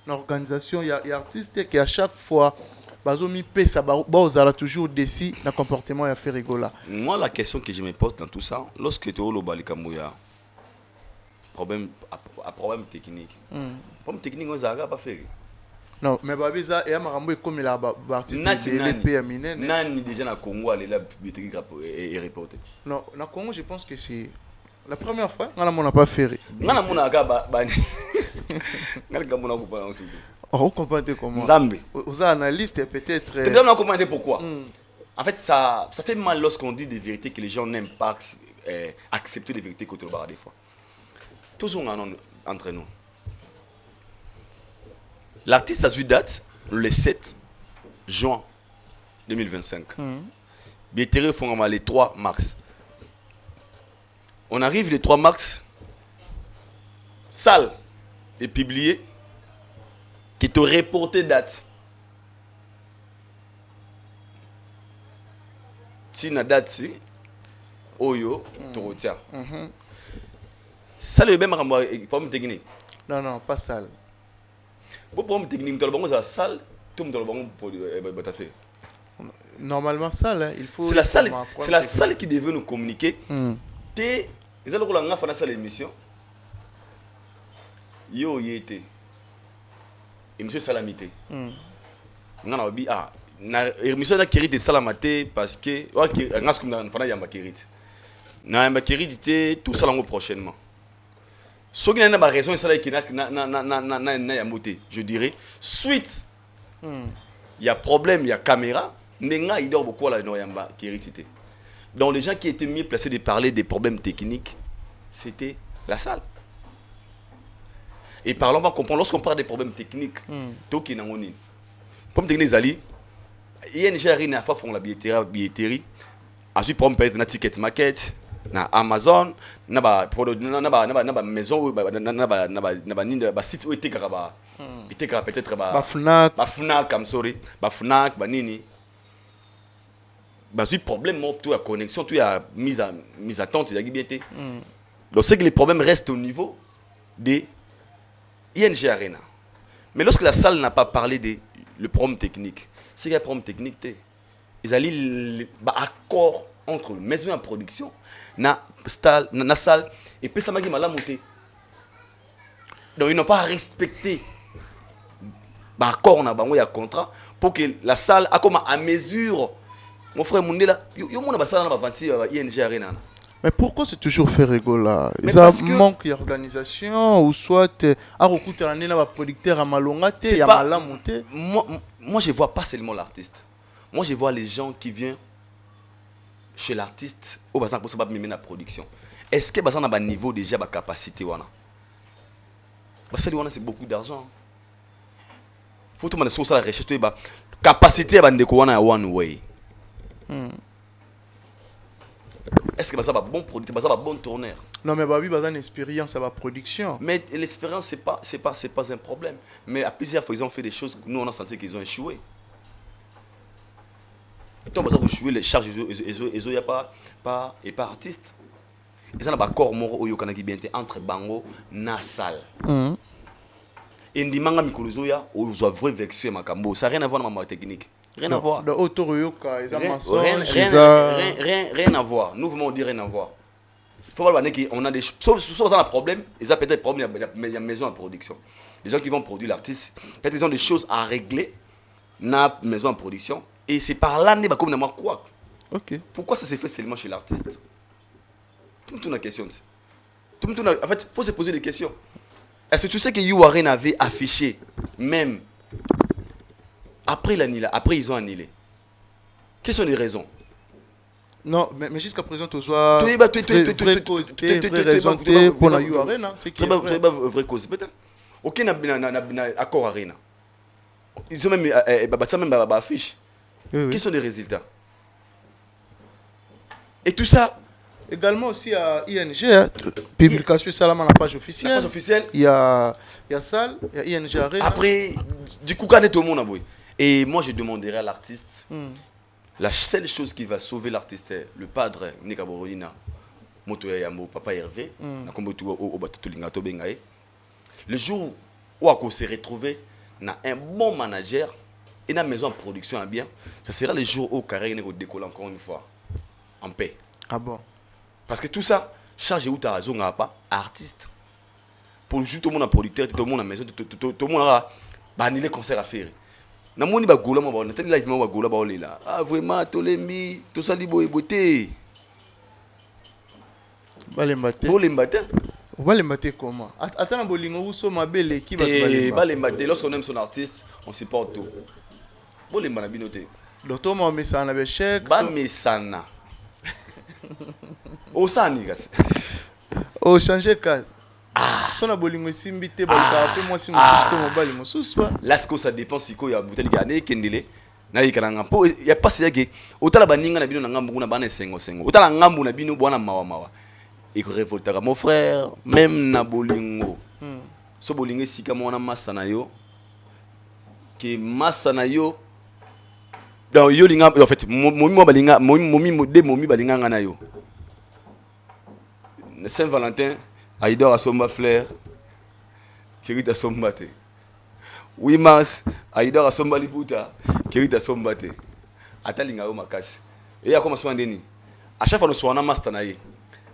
l'organisation, il y a artiste qui à chaque fois, bazomi pesa bazala toujours décis dans le comportement, il y a Ferregola. Moi, la question que je me pose dans tout ça, lorsque tu as le Balikamouya, problème technique. Problème technique, on n'a pas fait. Non, mais Babiza et Amarambo comme il a artiste de l'EPM. Nani déjà na Congo elle est là et reporté. Non, na Congo je pense que c'est la première fois on n'a pas fait. Ngana mona ka bani. Ngana ka mona ko pas ensuite. On comprend comment. Nzambe. Aux analystes peut-être. Tu dois comprendre pourquoi. En fait, ça fait mal lorsqu'on dit des vérités que les gens n'aiment pas accepter les vérités côté le bar des fois. Tous entre nous. L'artiste a eu date le 7 juin 2025. Billetterie font les 3 mars. On arrive les 3 mars. Salle est publiée qui te reporté date. Si na date si oyo tu retiens. Ça le même problème technique. Non, pas salle. Pour problème technique, tu as la salle, tout le monde pour fait. Normalement salle, hein, il faut. C'est la salle qui devait nous communiquer. Ils allaient faire ça l'émission. Yo yété. Émission Salamité. On a dit na émission na Kérit de Salamate parce que on a ce qu'on a fait na Kérit. Na Kérit tout ça l'ango prochainement. Ce qui n'a pas raison c'est que na yamoté, je dirais suite. Il y a problème, il y a caméra, mais il dort beaucoup là no yamba Kérit. Donc les gens qui étaient mieux placés de parler des problèmes techniques, c'était la salle. Et parlons, on va comprendre, lorsqu'on parle des problèmes techniques, tout qui est dans le problème technique, Zali, ING a fait la billetterie, ensuite, pour me na ticket market, na Amazon, na maison, na site où était peut-être Fnac, comme sorry, Fnac, nini. Ensuite, problème, tout la connexion, tout la mise à temps, c'est bien. Donc, c'est que les problèmes restent au niveau des ING Arena. Mais lorsque la salle n'a pas parlé le problème technique, c'est qu'il y a un problème technique. Ils allaient accord entre maison en production, na salle, et puis ça m'a dit mal monter. Donc ils n'ont pas respecté l'accord, on a un contrat pour que la salle a comme à mesure. Mon frère Mundela, yo mon ba salle na ba ING Arena. Mais pourquoi c'est toujours fait rigoler? Ça manque d'organisation ou soit à recouter l'année là producteur à malonga té ya malamonté. Moi je vois pas seulement l'artiste. Moi je vois les gens qui viennent chez l'artiste au bazar pour ça pas mener la production. Est-ce que bazar na ba niveau déjà ba capacité wana? Parce que wana c'est beaucoup d'argent. Faut tout le monde sur ça la recherche ba capacité ba ndeko wana one way. Est-ce que ça va bon producteur, ça va bon tourneur? Non mais babi bazan expérience ça va production. Mais l'expérience c'est pas un problème. Mais à plusieurs fois ils ont fait des choses que nous on a senti qu'ils ont échoué. Et toi vous échoué les charges ils y a pas artiste. Ils ont un accord moro oyo kanaki bien entre bango na salle. Et ndimanga mikolozo ya ozo vrai vexé makambo, ça rien à voir avec ma technique. Rien à voir. Rien à voir. Nous voulons dire rien à voir. Il faut voir qu'on a des choses. Sauf un problème, ils ont peut-être des problèmes, il y a maison en production. Les gens qui vont produire l'artiste, peut-être ils ont des choses à régler dans la maison en production. Et c'est par là que comme moi quoi. Ok. Pourquoi ça s'est fait seulement chez l'artiste? Tout le monde a une question. En fait, il faut se poser des questions. Est-ce que tu sais que Youaren avait affiché même après ils ont annulé. Quelles sont les raisons? Non, mais jusqu'à présent, tu as vraie cause pour la Arena. C'est qui vraie vraie cause peut-être. Ok, na accord Arena. Ils ont même affiche. Quels sont les résultats? Et tout ça. Également aussi à ING, publication sur la page officielle. La page officielle. Il y a salle, il y a ING Arena. Après, du coup, quand tout le monde a boué. Et moi, je demanderai à l'artiste, la seule chose qui va sauver l'artiste, le padre Nika Borolina, Moto Yambo, Papa Hervé, le jour où on s'est retrouvé, on a un bon manager et une maison de production à bien, ça sera le jour où Carré va décoller encore une fois, en paix. Ah bon? Parce que tout ça, charge où tu as raison, pas artiste. Pour jouer tout le monde en producteur, tout le monde en maison, tout le monde a annulé concert à faire. Namoni ba gola ma ba na tani live ma ba gola ba olela ah vraiment tolembi to sali boy beauté balemba comment attends bolingo uso mabele qui va balemba lorsqu'on aime son artiste on supporte tout bolemba na binoté Docteur Mohamed Sana Bechek. Ba mesana. Osani kasi. Oh, changer cas. Si on a bolingo simbité, bah, moi si on se mobile, mon sous-soit. Là, ce que ça dépend si quoi il y a bouteille gardée, kendele. Na yikaranga po il y a pas c'est que otala baninga na bino na ngambu na bana sengo sengo. Otala ngambu na bino bwana mawa mawa. Et que révoltera mon frère, même na bolingo. So bolingo sika mwana masana yo. Que masana yo. Donc yo linga en fait momi mo balinga momi balinga ngana yo. Saint-Valentin, Aïdor a somba fleur. Kirita somba te. 8 mars, Aïdor a somba liputa. Kirita somba te. Atalinga yo makasi. Et ya comment soin deni. À chaque fois nous soyons mastana ye.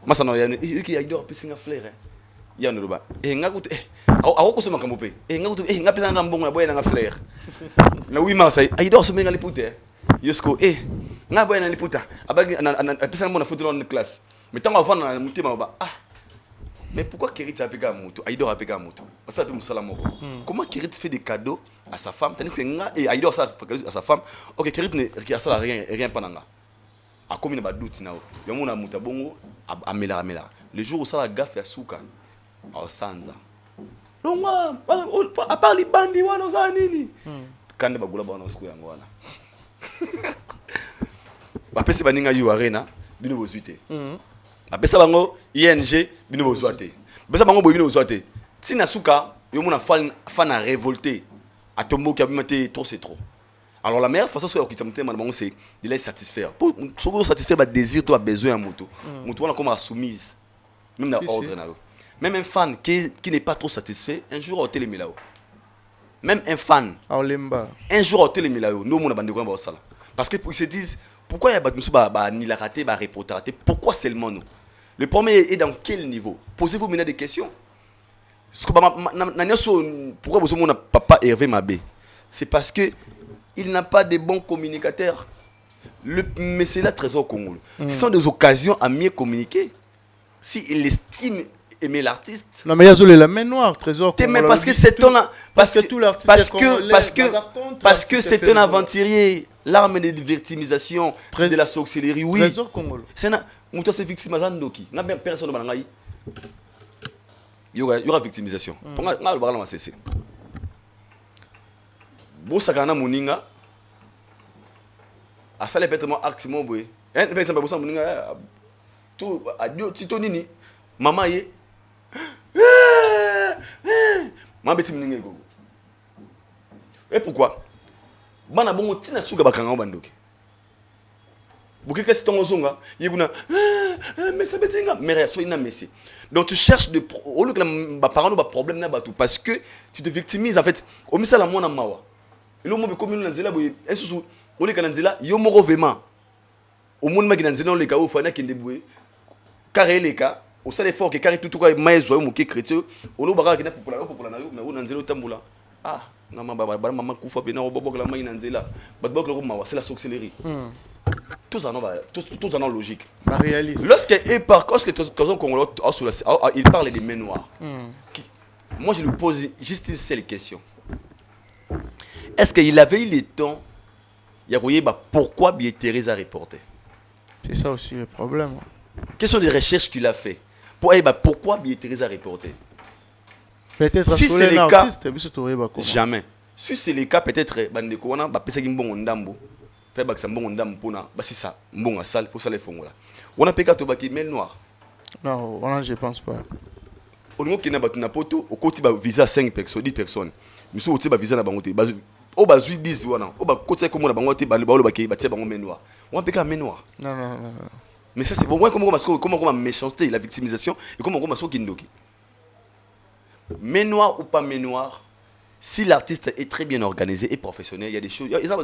Mastana ya ni ki Aïdor pisinga fleur. Ya no ba. Nga kutu awo ko soma kambope. Nga kutu nga pisa nga mbongo na boya nga fleur. Na 8 mars Aïdor somba nga liputa. Yosko nga boya na liputa. Abagi na pisa nga na football en classe. Mais tant avant na mutima ba mais pourquoi Kérit a payé à moto Aïdor a payé à moto ça peut me comment Kérit fait des cadeaux à sa femme tandis que nga et Aïdor ça fait à sa femme OK Kérit ne ça rien pas nanga a comme il ba doute na yo mona muta bongo amela le jour où ça la gaffe ya souka au sanza non à part les bandits wana za nini kande bagula bana siku yango wana ba pese baninga yu arena bino bozuite apesa bango ING bino bozwate apesa bango boy bino bozwate tina suka yo mona fan a révolté atombo ki abimate trop c'est trop alors la meilleure façon c'est okita mutema bango c'est de les satisfaire pour soko satisfaire ba désir toi besoin à moto moto wana comme soumise même dans ordre na même un fan qui n'est pas trop satisfait un jour au télémilao même un fan un jour au télémilao no mona bandeko ba sala parce que ils se disent pourquoi il y a ni la raté, reporter raté? Pourquoi seulement nous? Le premier est dans quel niveau? Posez-vous maintenant des questions. Pourquoi vous avez papa Hervé Mabé? C'est parce que il n'a pas de bons communicateurs. Mais c'est là trésor Congo. Ce sont des occasions à mieux communiquer. S'il estime aimer l'artiste. Non mais il y a la main noire trésor Congo. Mais parce que c'est un parce que c'est un aventurier. L'arme de victimisation, c'est de la sorcellerie, oui. Trésor congolais. C'est un muto c'est victimisation qui. N'a même personne dans il y aura victimisation. Pour moi le parler c'est. Bon ça kana muninga. A ça les bêtement acte mon boy. Par exemple bon ça muninga tout adio tito nini maman yé. Maman beti muninga go. Et pourquoi? Bana bongo tina suga bakanga bandoki bukika sitongo zonga yebuna mais ça betinga mais so ina messi donc tu cherches de au lieu que ba parents ba problème na batou parce que tu te victimises en fait au misala mona mawa elo mo be commune na nzela boye esusu au lieu que na nzela yo moko vraiment au monde maki na nzela le ka o fana kende boye carré les cas au sale fort que carré tout quoi maïs zo mo ki chrétien au lo baka kina popula na yo mais na nzela tambula maman kufa bena obobok la main nzela batbok le mawa c'est la sorcellerie tout ça non logique réaliste lorsque il parle des mains noires moi je lui pose juste une seule question est-ce qu'il avait eu le temps pourquoi Thérèse a reporté c'est ça aussi le problème quelles sont les recherches qu'il a fait pourquoi Thérèse a reporté. Peut-être si c'est le cas, jamais. Si c'est le cas, peut-être, bandeko wana ba pesa kimbongo ndambo. Fait ba kisambongo ndambo pona, ba si ça, mbongo sale pour ça les fongola. On a peka to ba ki mail noir. Non, on je pense pas. On ngo kina ba tuna poto, au côté ba visa 5 personnes, 10 personnes. Miso oti ba visa na bango te. Ba o ba zui 10 wana. O ba côté comme na bango te ba lo ba ki ba tie bango mail noir. On peka mail noir. Non. Mais ça c'est bon comment méchanceté, la victimisation et comment kindoki. Mais noir ou pas mais noir, si l'artiste est très bien organisé et professionnel, il y a des choses. Les gens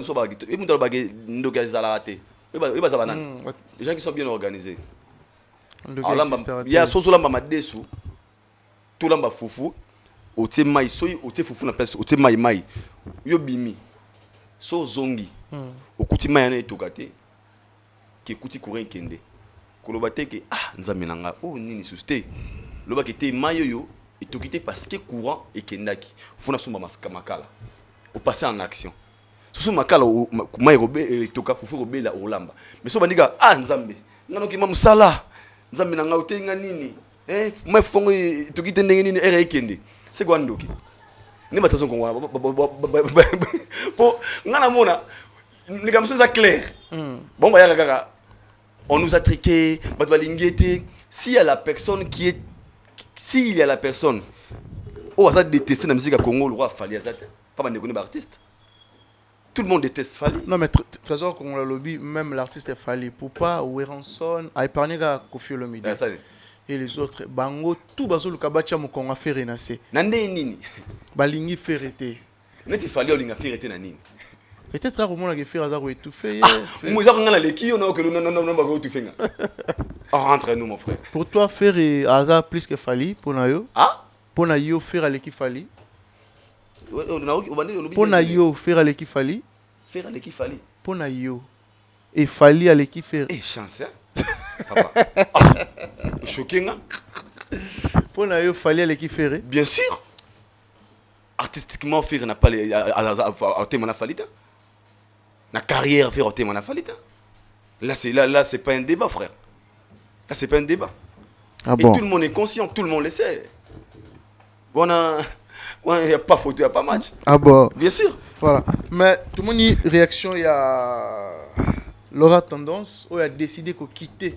qui sont bien organisés. Il y a Soso Lamba Madesu, tout Lamba Foufou, Ote Mai, Soy, Ote Foufou, Ote Mai Mai, Yobimi, So Zongi, Okuti Mayane Tokate, qui Kuti Kouren Kende, Kolobate, qui Nzamenanga, oh Nini Souste, Loba qui était Mayoyo. Et tout quitter parce que courant et kendaki faut na somba makala au passer en action susu makala mai robe toka fufu robe la olamba mais so bandika nzambe ngano ki mamusala nzambe na ngauté nga nini mai fongo toki tendenge nini ere ikende c'est quoi ndoki ni batason ko ngwana po ngana mona les gars sont clairs bon bah yaka on nous a triqué s'il y a la personne qui est s'il y a la personne oh ça détester la musique à Congo le roi Fally Azat pas mal de artiste tout le monde déteste Fally non mais trésor Congo le lobby même l'artiste est Fally pour pas Weranson a épargné à Koffi Olomide et les autres bango tout bazo le kabacha mo Congo fait renasser nande nini balingi ferete neti Fally olinga ferete na nini peut-être à comment la faire hasard étouffé moi ça ngana leki on que non ba go étouffé nga entre nous mon frère pour toi faire hasard plus que Fally pour na yo pour na yo faire l'équipe Fally pour na yo faire l'équipe Fally pour na yo et Fally à l'équipe faire chance papa choqué nga pour na yo Fally à l'équipe faire bien sûr artistiquement faire n'a pas les à thème na Fally la carrière faire au thème na Fally là c'est pas un débat frère là c'est pas un débat et tout le monde est conscient tout le monde le sait il n'y a pas photo, il n'y a pas match. Bien sûr. Voilà. Mais tout le monde y réaction, il y a Laura Tendance, où il a décidé de quitter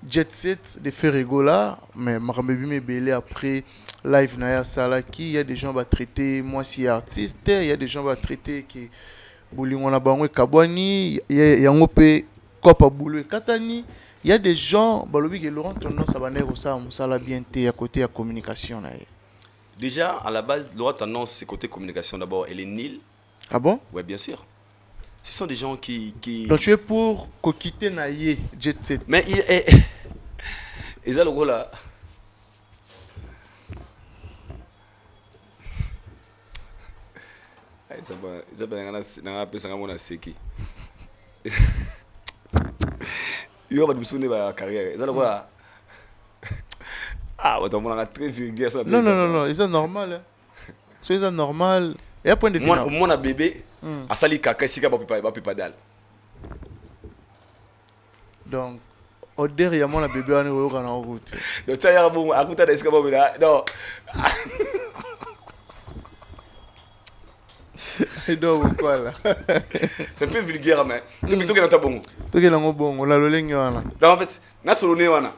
Jet Set, de faire Egola. Mais Marambebi me belé après live Naya Salaki, il y a des gens qui vont traiter moi si artiste, il y a des gens qui vont traiter qui Boulingona Bango Kabwani, il y a un peu Kopa Boulou et Katani. Il y a des gens, Balobi que Laurent Tendance, ça va naître ça la bien à côté de la communication. Déjà, à la base, Laura Tendance, c'est côté communication d'abord. Elle est nulle. Ah bon? Oui, bien sûr. Ce sont des gens qui... Donc tu es pour quitter Naye, Jet Set. Mais il est... Ils ont le rôle là. Ils ont un seki. Ils ont un carrière. Ils ont le rôle là. Très vulgaire. Non, c'est normal. C'est normal. Et à point de vue. Mon bébé, a sali kaka si kaba pas dal. Donc, au derrière mon bébé on est en route. Donc ça y a bon, à côté de ce que non. Et donc quoi là? C'est un peu vulgaire mais tu me toques dans ta bon. Toque dans bon, on a le ligne là. Donc en fait, na solo ne wana.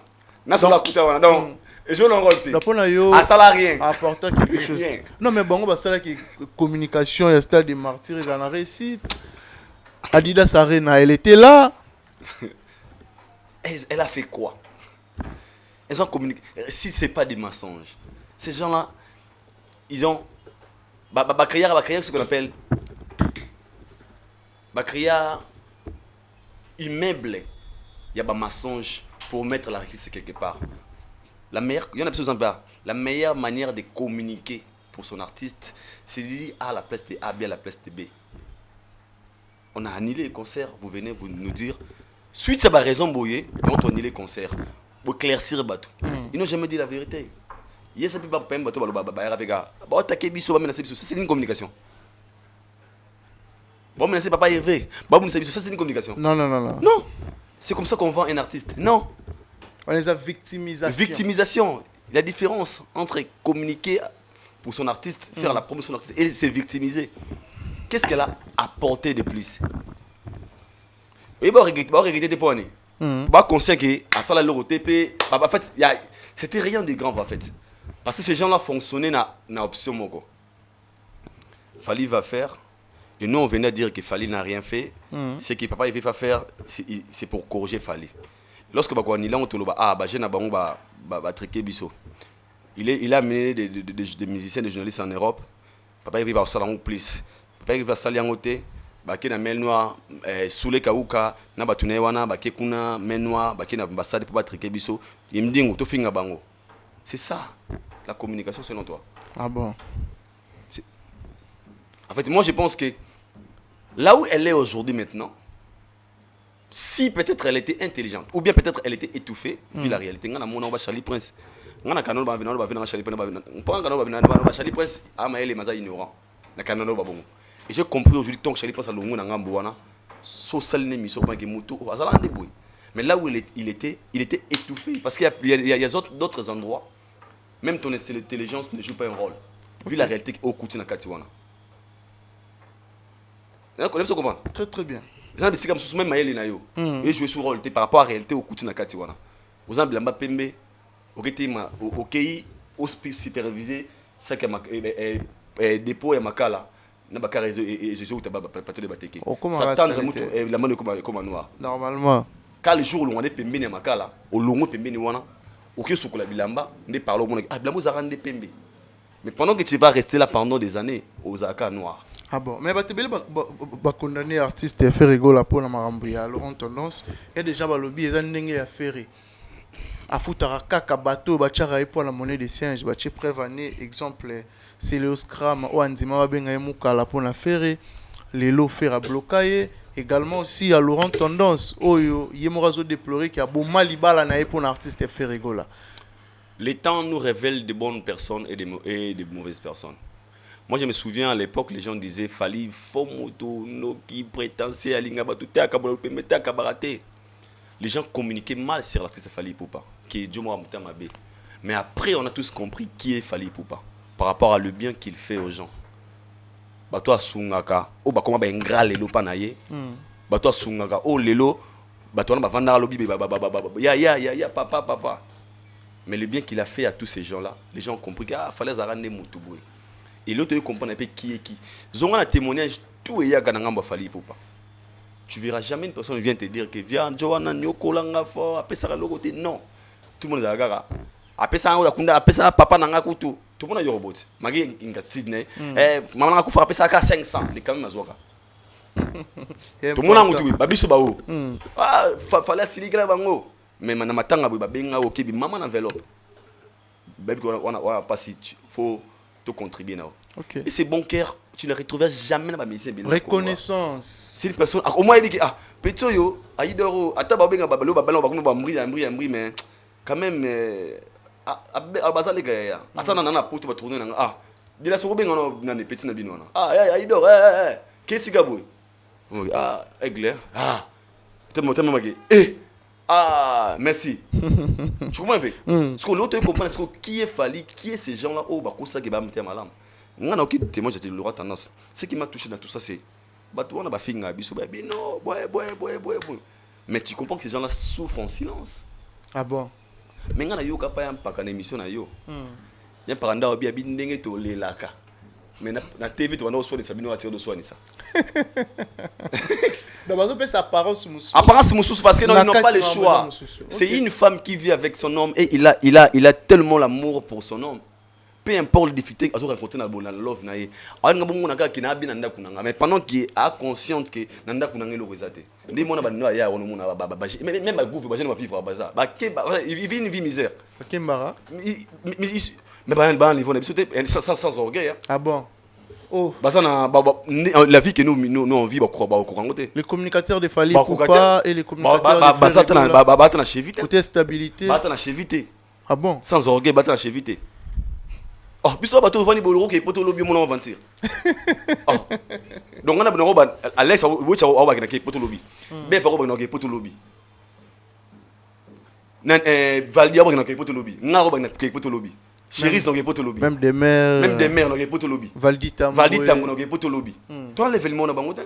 Na solo akuta wana. Donc et je l'enrolte. La pona yo rien. Apporter quelque chose. Non mais bon, bah ça là qui communication et stade de martyr ils en a réussi. Adidas Arena, elle était là. Elle a fait quoi? Elles ont communiqué. Si c'est pas des mensonges, ces gens-là, ils ont Bakria, ce qu'on appelle Bakria immeuble. Il y a des mensonges pour mettre l'artiste quelque part. La meilleure manière de communiquer pour son artiste, c'est de dire A à la place de A, B à la place de B. On a annulé les concerts, vous venez vous nous dire, suite à ma raison, Boye, on a annulé les concerts, pour éclaircir le bateau. Ils n'ont jamais dit la vérité. Yes, ça peut pas peine bateau, c'est une communication. Bon, mais c'est pas élevé. Ça, c'est une communication. Non. Non, c'est comme ça qu'on vend un artiste. Non. On les a victimisation. Victimisation. La différence entre communiquer pour son artiste, faire la promotion de l'artiste et se victimiser. Qu'est-ce qu'elle a apporté de plus? Et bah regretter tes points. Bah conscient que à ça la TP, en fait, c'était rien de grave en fait. Parce que ces gens-là fonctionnaient na option moko. Fally va faire. Et nous on venait dire que Fally n'a rien fait. Ce que papa il va faire, c'est pour corriger Fally. Lorsque il a amené des musiciens, des journalistes en Europe. Papa il va au salon plus. Papa il va salir en côté. Baki na mel noir, soule kauka, na batune wana, baki kuna mel noir, baki na ambassade pour triquer biso. Yimdingo to finga bango. C'est ça la communication selon toi. Ah bon? En fait, moi je pense que là où elle est aujourd'hui maintenant, si peut-être elle était intelligente, ou bien peut-être elle était étouffée, vu la réalité, on a mon nom Charlie Prince. On a canon Charlie Prince. On prend canon Charlie Prince, ah mais elle est ignorant. La canon bon. Et j'ai compris aujourd'hui que je pense à l'Ongo Nangambouana, social émission pour que Moutou, mais là où il était étouffé. Parce qu'il y a d'autres endroits, même ton intelligence ne joue pas un rôle. Vu la réalité au Koutina Katiwana. Vous comprenez? Très très bien. C'est comme si même Maël Nayo. Et jouer ce rôle par rapport à la réalité au Koutina Katiwana. Vous avez Blamba Pembe, au Kei, au supervisé, ça qui est dépôt et Makala. Normalement. Quand le jour où on est pembe ni makala, au longo pembe ni wana, au que sous la bilamba, ne parle au monde. Ah, bilamba ça rend pembe. Mais pendant que tu vas rester là pendant des années, aux aka noirs. Ah bon, mais batebele ba condamner artiste et faire rigoler pour la marambuya. Laurent Tendance et déjà ba lobby ezan ndenge ya faire. Afutara kaka bateau ba tchara pour la monnaie des singes, ba tche prévané exemple c'est le scram ou andima ba benga mukala pour la faire. Les lots faire à bloquer. Également aussi à Laurent Tendance, Oyo, Yemorazo déploré qu'il y a bon malibala naïe pour un artiste et fait rigoler. Les temps nous révèlent de bonnes personnes et de mauvaises personnes. Moi je me souviens à l'époque, les gens disaient Fali, Fomoto, Noki, prétentieux, Alingabatu, Kabarate. Les gens communiquaient mal sur l'artiste Fali Poupa, qui est Djomo Amtamabe. Mais après, on a tous compris qui est Fali Poupa, par rapport à le bien qu'il fait aux gens. Bato sungaka o bakoma ba ngra lelo panaye bato sungaka o lelo bato na bavanda lobi ya papa mais le bien qu'il a fait à tous ces gens là, les gens ont compris qu'il fallait zarande mutubwe et l'autre il comprend un peu qui est qui zonga na témoignage tout est ya kananga Fali Poupa. Tu verras jamais une personne vient te dire que viens Joana nyokolanga fort après ça le côté non, tout le monde est là après ça on a kunda après ça papa nanga kutu. Tout le monde a eu robot. Magi inga Sydney. Maman a coup frappé ça à 500. Les caméras mazouaka. Tout le monde a moutou. Babiso bao. Ah, fallait siligla bango. Mais maintenant matanga ba benga o kibi maman enveloppe. Baby on a pas si faut te contribuer now. OK. Et c'est bon cœur, tu ne retrouveras jamais dans ma mission bien. Reconnaissance. C'est une personne au moins il dit ah petit yo aidoro ata ba benga babalo babalo ba mri mais quand même baza les gars attends nana pour tourner nanga ah dila so benga na ne petit na binona ah aidor qu'est-ce que boy ah aigle ah tellement magi ah merci tu comprends un peu parce que l'autre comprend ce qui est Fali qui est ces gens là oh bah ça qui va me faire malam ngana ok témoin j'étais Laurent Tendance ce qui m'a touché dans tout ça c'est bah toi on a pas finga biso bah non boy mais tu comprends que ces gens là souffrent en silence. Ah bon. Mais ngana yo ka pa ya mpaka na émission na yo ya paranda obi abi ndenge to lelaka mais na TV to wana oswani sabino atiro do swani ça d'abord peut sa apparence moussous parce que non, ils n'ont pas le choix. C'est une femme qui vit avec son homme et il a tellement l'amour pour son homme. Peu importe les difficultés qu'ils ont rencontrées dans la love naïe. Mais pendant qu'il a conscience que nanda kunanga le resate. Ndi mona banno ya wono mona même ma gouffre ba jeune ma vivre baza. Ba il vit une vie misère. Kembara. Mais ba niveau sans orgueil. Ah bon. Oh. La vie que nous on vit les communicateurs de Fali Poupa et les communicateurs de chevité. Côté stabilité. Ah bon. Sans orgueil, battre la chevité. Oh, biso bato vani boloro ke poto lobby mon aventure. Oh. Donc on a besoin Alex wo cha wa ke poto lobby. Be fa ko ba ke poto lobby. Nan Valdia ba ke poto lobby. Nga ba ke poto lobby. Chéris dans ke poto lobby. Même des mères dans ke poto lobby. Valdita dans ke poto lobby. Toi l'événement na bangote.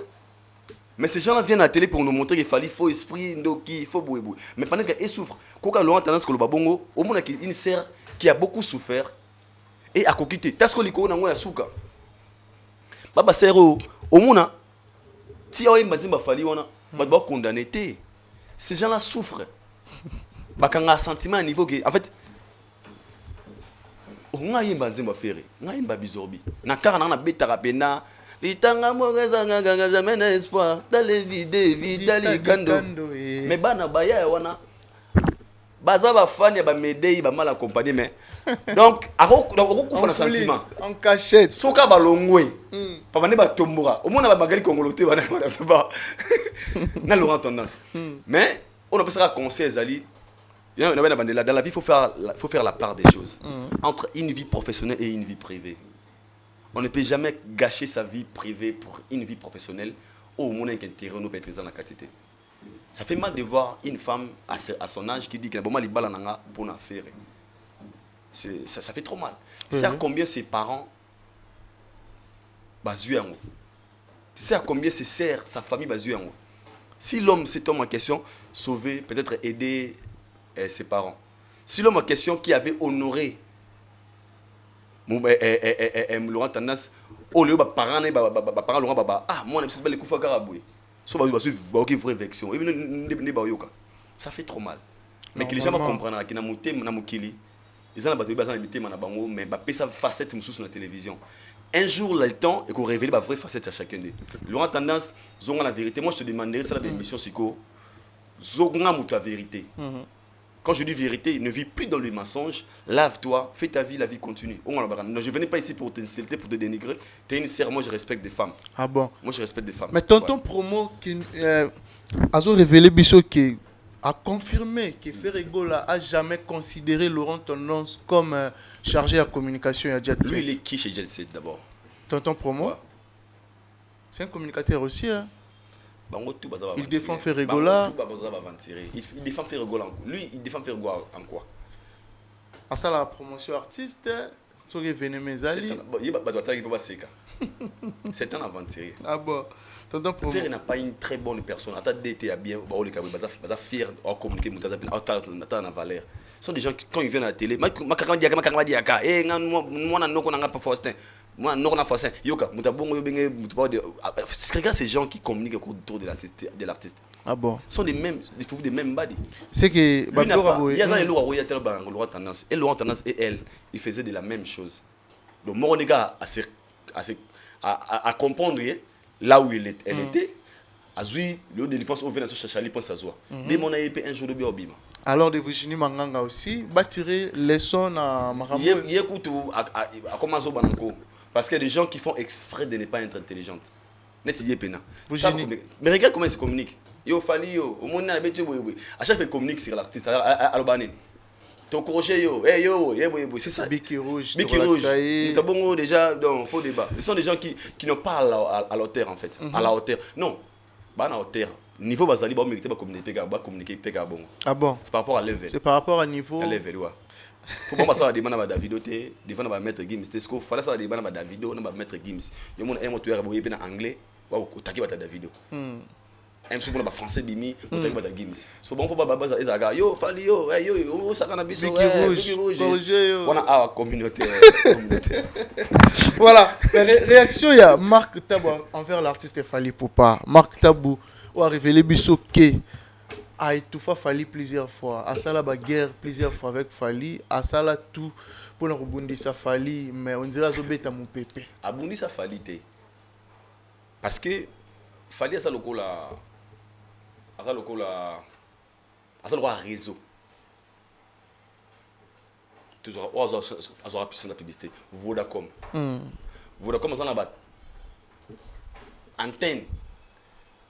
Mais ces gens-là viennent à la télé pour nous montrer qu'il fallait faux esprit, il faut bouer. Mais pendant qu'ils souffrent, quand on a tendance que le babongo, au monde qui une sœur qui a beaucoup souffert et a coquité. Parce que l'icône a souka. Baba sero, au monde, si on a dit fali on a condamné. Ces gens-là souffrent. Quand on a un sentiment à niveau que, en fait, on a un banzimba ferré, on a un babizorbi. Na car on a bêta rapena. Litanga mogeza jamais espoir dans les vides vitali kando mais bana baya wana baza ba fan ya ba medei ba mal accompagné mais donc ako na sentiment en cachette soka balongwe pa bane ba tombora au monde ba magali congoloté bana ba na Laurent Tendance mais on a besoin de conseil Zali dans la vie il faut faire la part des choses entre une vie professionnelle et une vie privée. On ne peut jamais gâcher sa vie privée pour une vie professionnelle. Au moins, intérêt nous peut être dans la quantité. Ça fait mal de voir une femme à son âge qui dit qu'elle a bon pour une affaire. Ça fait trop mal. Tu sais à combien ses parents basent en haut. Tu sais à combien ses sœurs, sa famille basent en haut. Si l'homme, cet homme en question, sauver, peut-être aider ses parents. Si l'homme en question qui avait honoré Laurent Tendance, au lieu de parents, Laurent ah, moi, je suis pas caraboué. Ça fait trop mal. Mais que les gens comprennent qu'ils ont été Mukili, ils ont été mais ça facette sur la télévision. Un jour, le temps et qu'on révèle la vraie facette à chacun d'eux. Laurent Tendance, ils ont la vérité. Moi, je te demanderais ça dans l'émission Siko. Ils ont la vérité. Quand je dis vérité, ne vis plus dans le mensonge, lave-toi, fais ta vie, la vie continue. Non, je ne venais pas ici pour t'insulter, pour te dénigrer. Tu es une sœur, moi je respecte des femmes. Ah bon? Moi je respecte des femmes. Mais tonton promo qui a révélé Bissot qui a confirmé que Ferregola a jamais considéré Laurent Tendance comme chargé à communication à Jet Set. Lui, il est qui chez Jet Set d'abord? Tonton promo? Ouais. C'est un communicateur aussi, hein? Il défend Ferregola. Il défend Ferregola. Lui, il défend Ferregola en quoi? À ça, la promotion artiste, c'est un Venemezali. C'est un aventurier. Ah bon? Ferre n'a pas une très bonne personne. Attends, d'été à bien, il fier de communiquer, en valeur. Ce sont des gens qui, quand ils viennent à la télé, regarde ces gens qui communiquent autour de l'artiste. Ah bon? Ce sont des mêmes, des fous des mêmes body. C'est que il y a un Laurent Tendance. Et Laurent Tendance et elle, ils faisaient de la même chose. Donc, moi, on est à comprendre là où elle était. À jouer le de défense au Vénézuela, Chachali pense à soi. Mais mon aïe un jour de biobima. Alors de Virginie Manganga aussi, va tirer leçon à Maramou. Il écoute à commencer au bananco. Parce qu'il y a des gens qui font exprès de ne pas être intelligentes. Mais regarde comment ils se communiquent. Yo fali yo, au monde na betu boy. À chaque fois qu'ils communiquent sur l'artiste à l'Albanais. Ton crochet yo, c'est ça. Biki rouge. T'as bon déjà dans faux débat. Ce sont des gens qui n'ont pas à la hauteur en fait, à la hauteur. Non. Bah à la hauteur. Niveau basali ba mériter ba communiquer pega bon. Ah bon. C'est par rapport à level. C'est par rapport à niveau. À level ouais. Faut pas ça demander à Davido té, devant ba mettre Gims, c'est ce qu'il fallait ça demander à Davido, na ba mettre Gims. Yo mon aime tu boyer en anglais, wa ko taki ba Davido. Aime so ba français bimi, ko taki ba Gims. So bon faut pas baba ça yo fali yo, yo ça kana biso Biki rouge. On a communauté. Voilà, réaction il y a Marc Tabou envers l'artiste Fally Poupa. Marc Tabou a révélé Bissot que a étouffé Fally plusieurs fois, a ça la guerre plusieurs fois avec Fally, a ça la tout pour nous rebondir ça Fally, mais on dirait Zobeta mon pépé. A bondi ça Fally té. Parce que Fally a ça lokola réseau. Toujours azora puissance la publicité. Vodacom. Vodacom ça na antenne.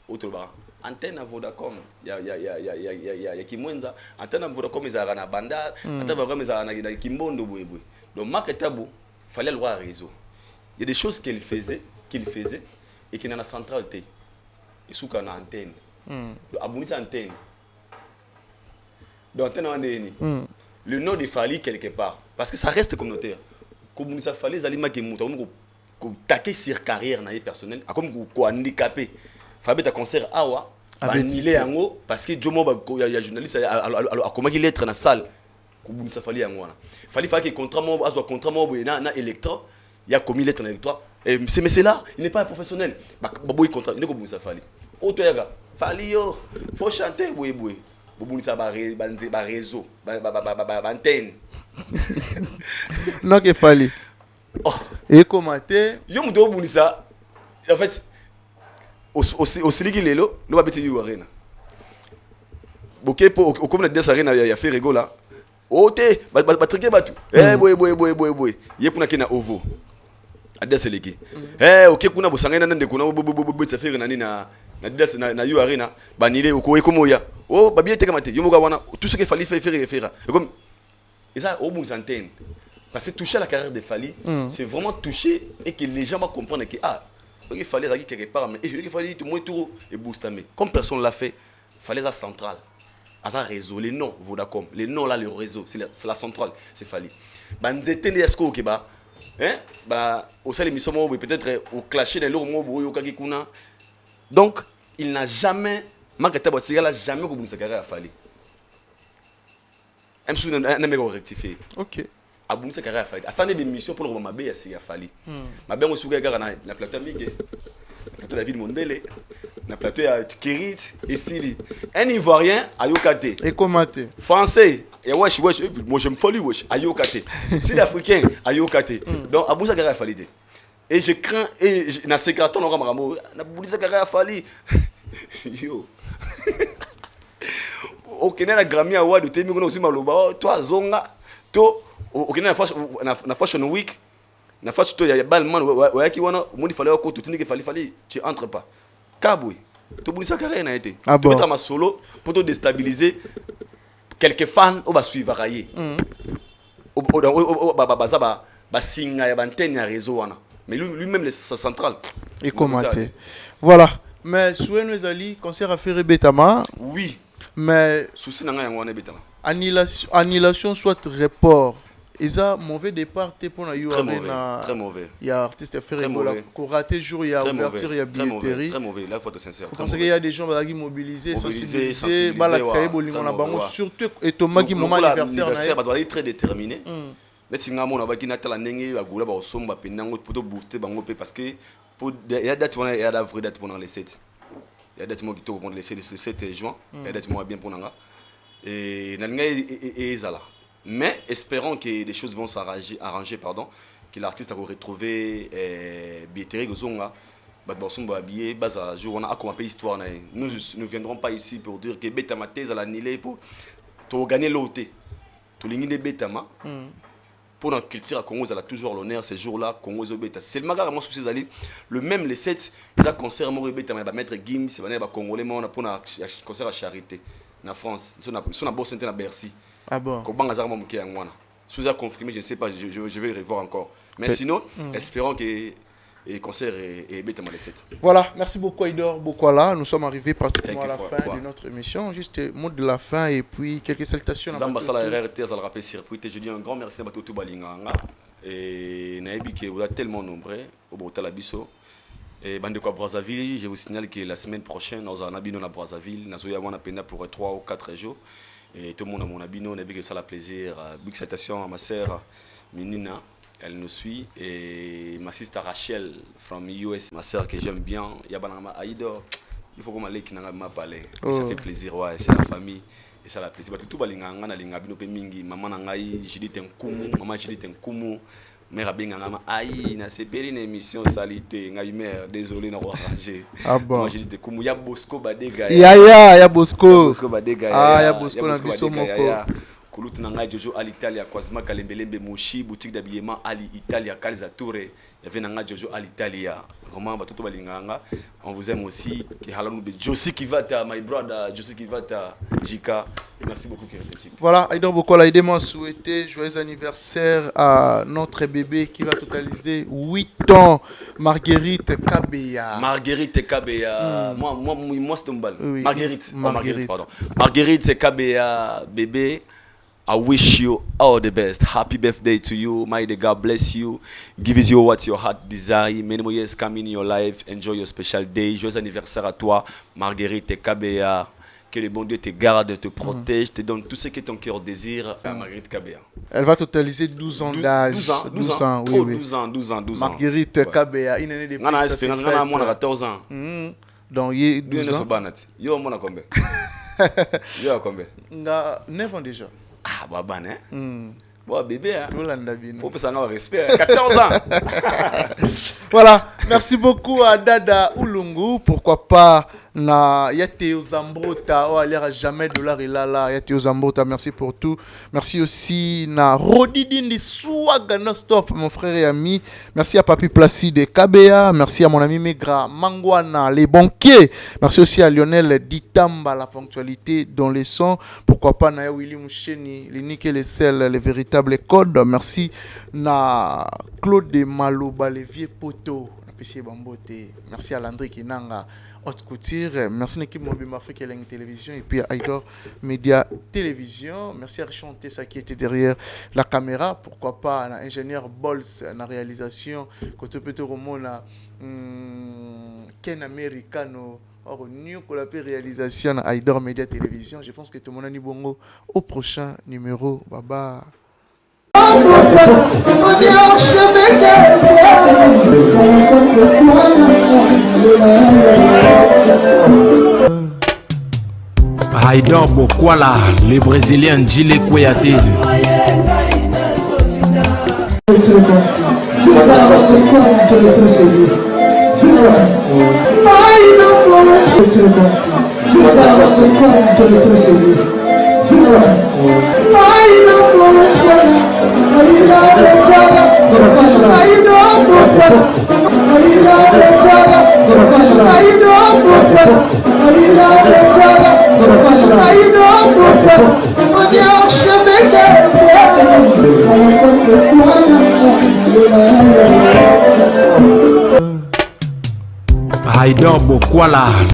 Autre bas. Antenne à Vodacom. Ya Kimwenza. Antenne à Vodacom ils na Bandar. Antenne à Vodacom ils na Kimbondo boyeboy. Donc Marc Tabou fallait le voir réseau. Il y a des choses qu'il faisait et qui n'a centralité. Et sous kana antenne. Abonner antenne. Donc antenne on est le nom de Fally quelque part parce que ça reste communautaire. Comme ça Fally zalima ke muta ko taquer sur carrière na personnel comme ko handicapé. Fabé ta concert awa banilé yango parce que jomo ba ya journaliste a comment il être na salle ko bunisa Fally yango wana. Fally que contrat mo azwa contrat mo na électro il y a commis lettre na électro et c'est là il n'est pas un professionnel ba boy contrat il ne ko bunisa Fally. Auto yaga Fally yo faut chanter boy. Bobunisa ba réseau ba antenne. Non que Fally. Oh, et commenter yo muto bobunisa en fait au siliki lelo lo ba beti yu arena. Boké po au comme na arena ya fait rigola. Ote ba trike batu. Boy. Ye kuna kina ovo. Adeseleki. OK kuna bosangana nande kuna bo tsafiri na nina na yu arena banile uko komoya babié te kamate yo muka wana tout ce que Fally faire comme et ça au bon antenne Parce que toucher à la carrière de Fally, c'est vraiment toucher et que les gens vont comprendre que il fallait aller quelque part, mais il fallait tout le monde et booster. Mais comme personne ne l'a fait, il fallait ça central. À ça réseau, les noms, Vodacom, les noms là, le réseau, c'est la centrale, c'est Fally. Nous étions des escrocs qui au sein de l'émission, peut-être au clashé dans l'eau, donc il n'a jamais, Marguerite Bossiga n'a jamais commencé sa carrière à Fally. Il n'a rectifié. Ok. A boum sa carrière à Fally. À ça, il y a des missions pour le moment, il y a Fally. Ma bien, on se regarde dans la plateau Miguel, la plateau David Mondele, la plateau Kirit et Sili. Un Ivoirien à Yokate. Et comment tu Français, et wesh, moi j'aime Fally, wesh, à Yokate. Sud-Africain à Yokate. Donc, à boum sa carrière à Fally. Et je crains, et dans ces cartons, on a boum sa carrière à Fally. Yo. Ok, na Grammy Award, tu es aussi maloba, toi, Zonga, toi. Ok, na Fashion Week, na Fashion Week, il y a Balman, ouais, qui wana, au monde il fallait encore tout tenir qu'il fallait, tu entres pas. Kaboué, tu boulis sa carrière n'a été. Tu mets ta solo pour te déstabiliser. Quelques fans au bas suivre railler. Au bas singa ya bantenne ya réseau wana. Mais lui-même le central. Et commenter. Voilà. Mais Souhainou Ezali, concert à faire Betama. Oui. Mais souci n'a rien à Betama. Annulation soit report. Et ça, mauvais départ, t'es pour la très mauvais. Il y a artiste Ferré qui raté jour, il y a ouverture, il y a billetterie. Très mauvais, là, il faut être sincère. Parce qu'il y a des gens qui mobilisés, sensibilisés, surtout et Thomas qui moment anniversaire. Il doit être très déterminé. Mais si on a qui n'a pas la nengue, va gouler, va sombre, pour booster, parce que il y a des dates, il y a la vraie date pendant les 7. Il y a des dates qui sont pendant les 7 juin. Il y a des dates qui sont bien pour nous. Et là. Mais espérons que les choses vont s'arranger, que l'artiste a retrouvé billetterie Gozonga, on a accompagné l'histoire. Nous ne viendrons pas ici pour dire que Betama Tez à l'annulé pour gagner l'OT. Tout le monde est Betama. Pour notre culture à Congo, elle a toujours l'honneur ces jours-là. Congo Beta. C'est le magasin moi souci Zali. Le même les 7, ils ont concert Mori Betama, va mettre Gims, c'est va Congolais, mais on a pour un concert à Charité en France. Ils sont à Boston à Bercy. Ah bon? Si vous avez confirmé, je ne sais pas, je vais revoir encore. Mais sinon, espérons que le concert est bête à les 7. Voilà, merci beaucoup Aïdor Bokwala. Nous sommes arrivés pratiquement à la fin de notre émission. Juste mot de la fin et puis quelques salutations. Je dis un grand merci à Batoto Balinganga. Et vous êtes tellement nombreux au Botalabiso. Et Bandeko à Brazzaville, je vous signale que la semaine prochaine, nous allons à Brazzaville. Nous allons à pour 3 ou 4 jours. Et tout le monde a mon abino, on a que ça la plaisir. Big salutation à ma sœur Minina, elle nous suit. Et ma sister Rachel from US, ma sœur que j'aime bien. Yabanama Aïdo, il faut qu'on m'aille qui n'a pas parlé. Ça fait plaisir, ouais, c'est la famille. Et ça la plaisir. Tout le monde a l'ingabino mingi. Maman nangai, Judith Nkumu, maman Judith Nkumu. Mère Bengangama, aïe, na c'est belle une émission salité. Ngai mère, désolé, n'a pas arrangé. Ah bon. Moi Judith Nkumu, ya Bosco Badega. Ya Bosco. Bosco Badega. Ah, ya Bosco na biso moko. Kulutu nanga Jojo à l'Italie, Kwazima Kalembelembe Moshi, boutique d'habillement Ali Italia, Calza Toure. Il y avait nanga Jojo à l'Italie. Vraiment, Batoto Balinganga. On vous aime aussi. Josie Kivata, my brother, Josie Kivata, Jika. Merci beaucoup, Kérététique. Voilà, Aïdor Bokwala, aidez-moi à souhaiter joyeux anniversaire à notre bébé qui va totaliser 8 ans, Marguerite Kabeya. Marguerite Kabeya. Moi, c'est un bal. Oui. Marguerite, pardon. Marguerite Kabeya, bébé. I wish you all the best. Happy birthday to you. May the God bless you. Give you what your heart desire. Many more years coming in your life. Enjoy your special day. Joyeux anniversaire à toi, Marguerite Kabeya. Que le bon Dieu te garde, te protège, te donne tout ce que ton cœur désire. Marguerite Kabeya. Elle va totaliser 12 ans d'âge. 12 ans. Oui, oui. 12 ans. Marguerite Kabeya. Une année de plus. On a espérance. On a 14 ans. Donc, il y a 12 ans. Yo, on a combien? Yo, combien? 9 ans déjà. Ah, bah, né? Bon, bébé, hein? Faut que ça ait un respect. 14 ans! Voilà, merci beaucoup à Dada Ulungu. Pourquoi pas na ya Théo Zambrota o alera jamais dollar ilala ya Théo Zambrota, merci pour tout. Merci aussi na Rodidindi Swagana Stop, mon frère et ami. Merci à Papi Placide KBA, merci à mon ami Megra Mangwana les banquiers. Merci aussi à Lionel Ditamba la ponctualité dans les sons. Pourquoi pas na Willy Moucheni, l'unique et les seuls, les véritables codes. Merci na Claude Maloba les vieux poteaux. Merci à Landry Kinanga Haute Couture. Merci à l'équipe Mobile Afrique et la télévision et puis à Aidor Média Télévision. Merci à Richard Tessa qui était derrière la caméra. Pourquoi pas à l'ingénieur Bols la réalisation. Côté Petit Romona Ken Americano. Or, nous pour la réalisation à Aidor Média Télévision. Je pense que tout le monde a dit bongo au prochain numéro. Bye bye. Haïdor Bokwala, le Brésilien Gilles Kouyaté. Haïdor Bokwala.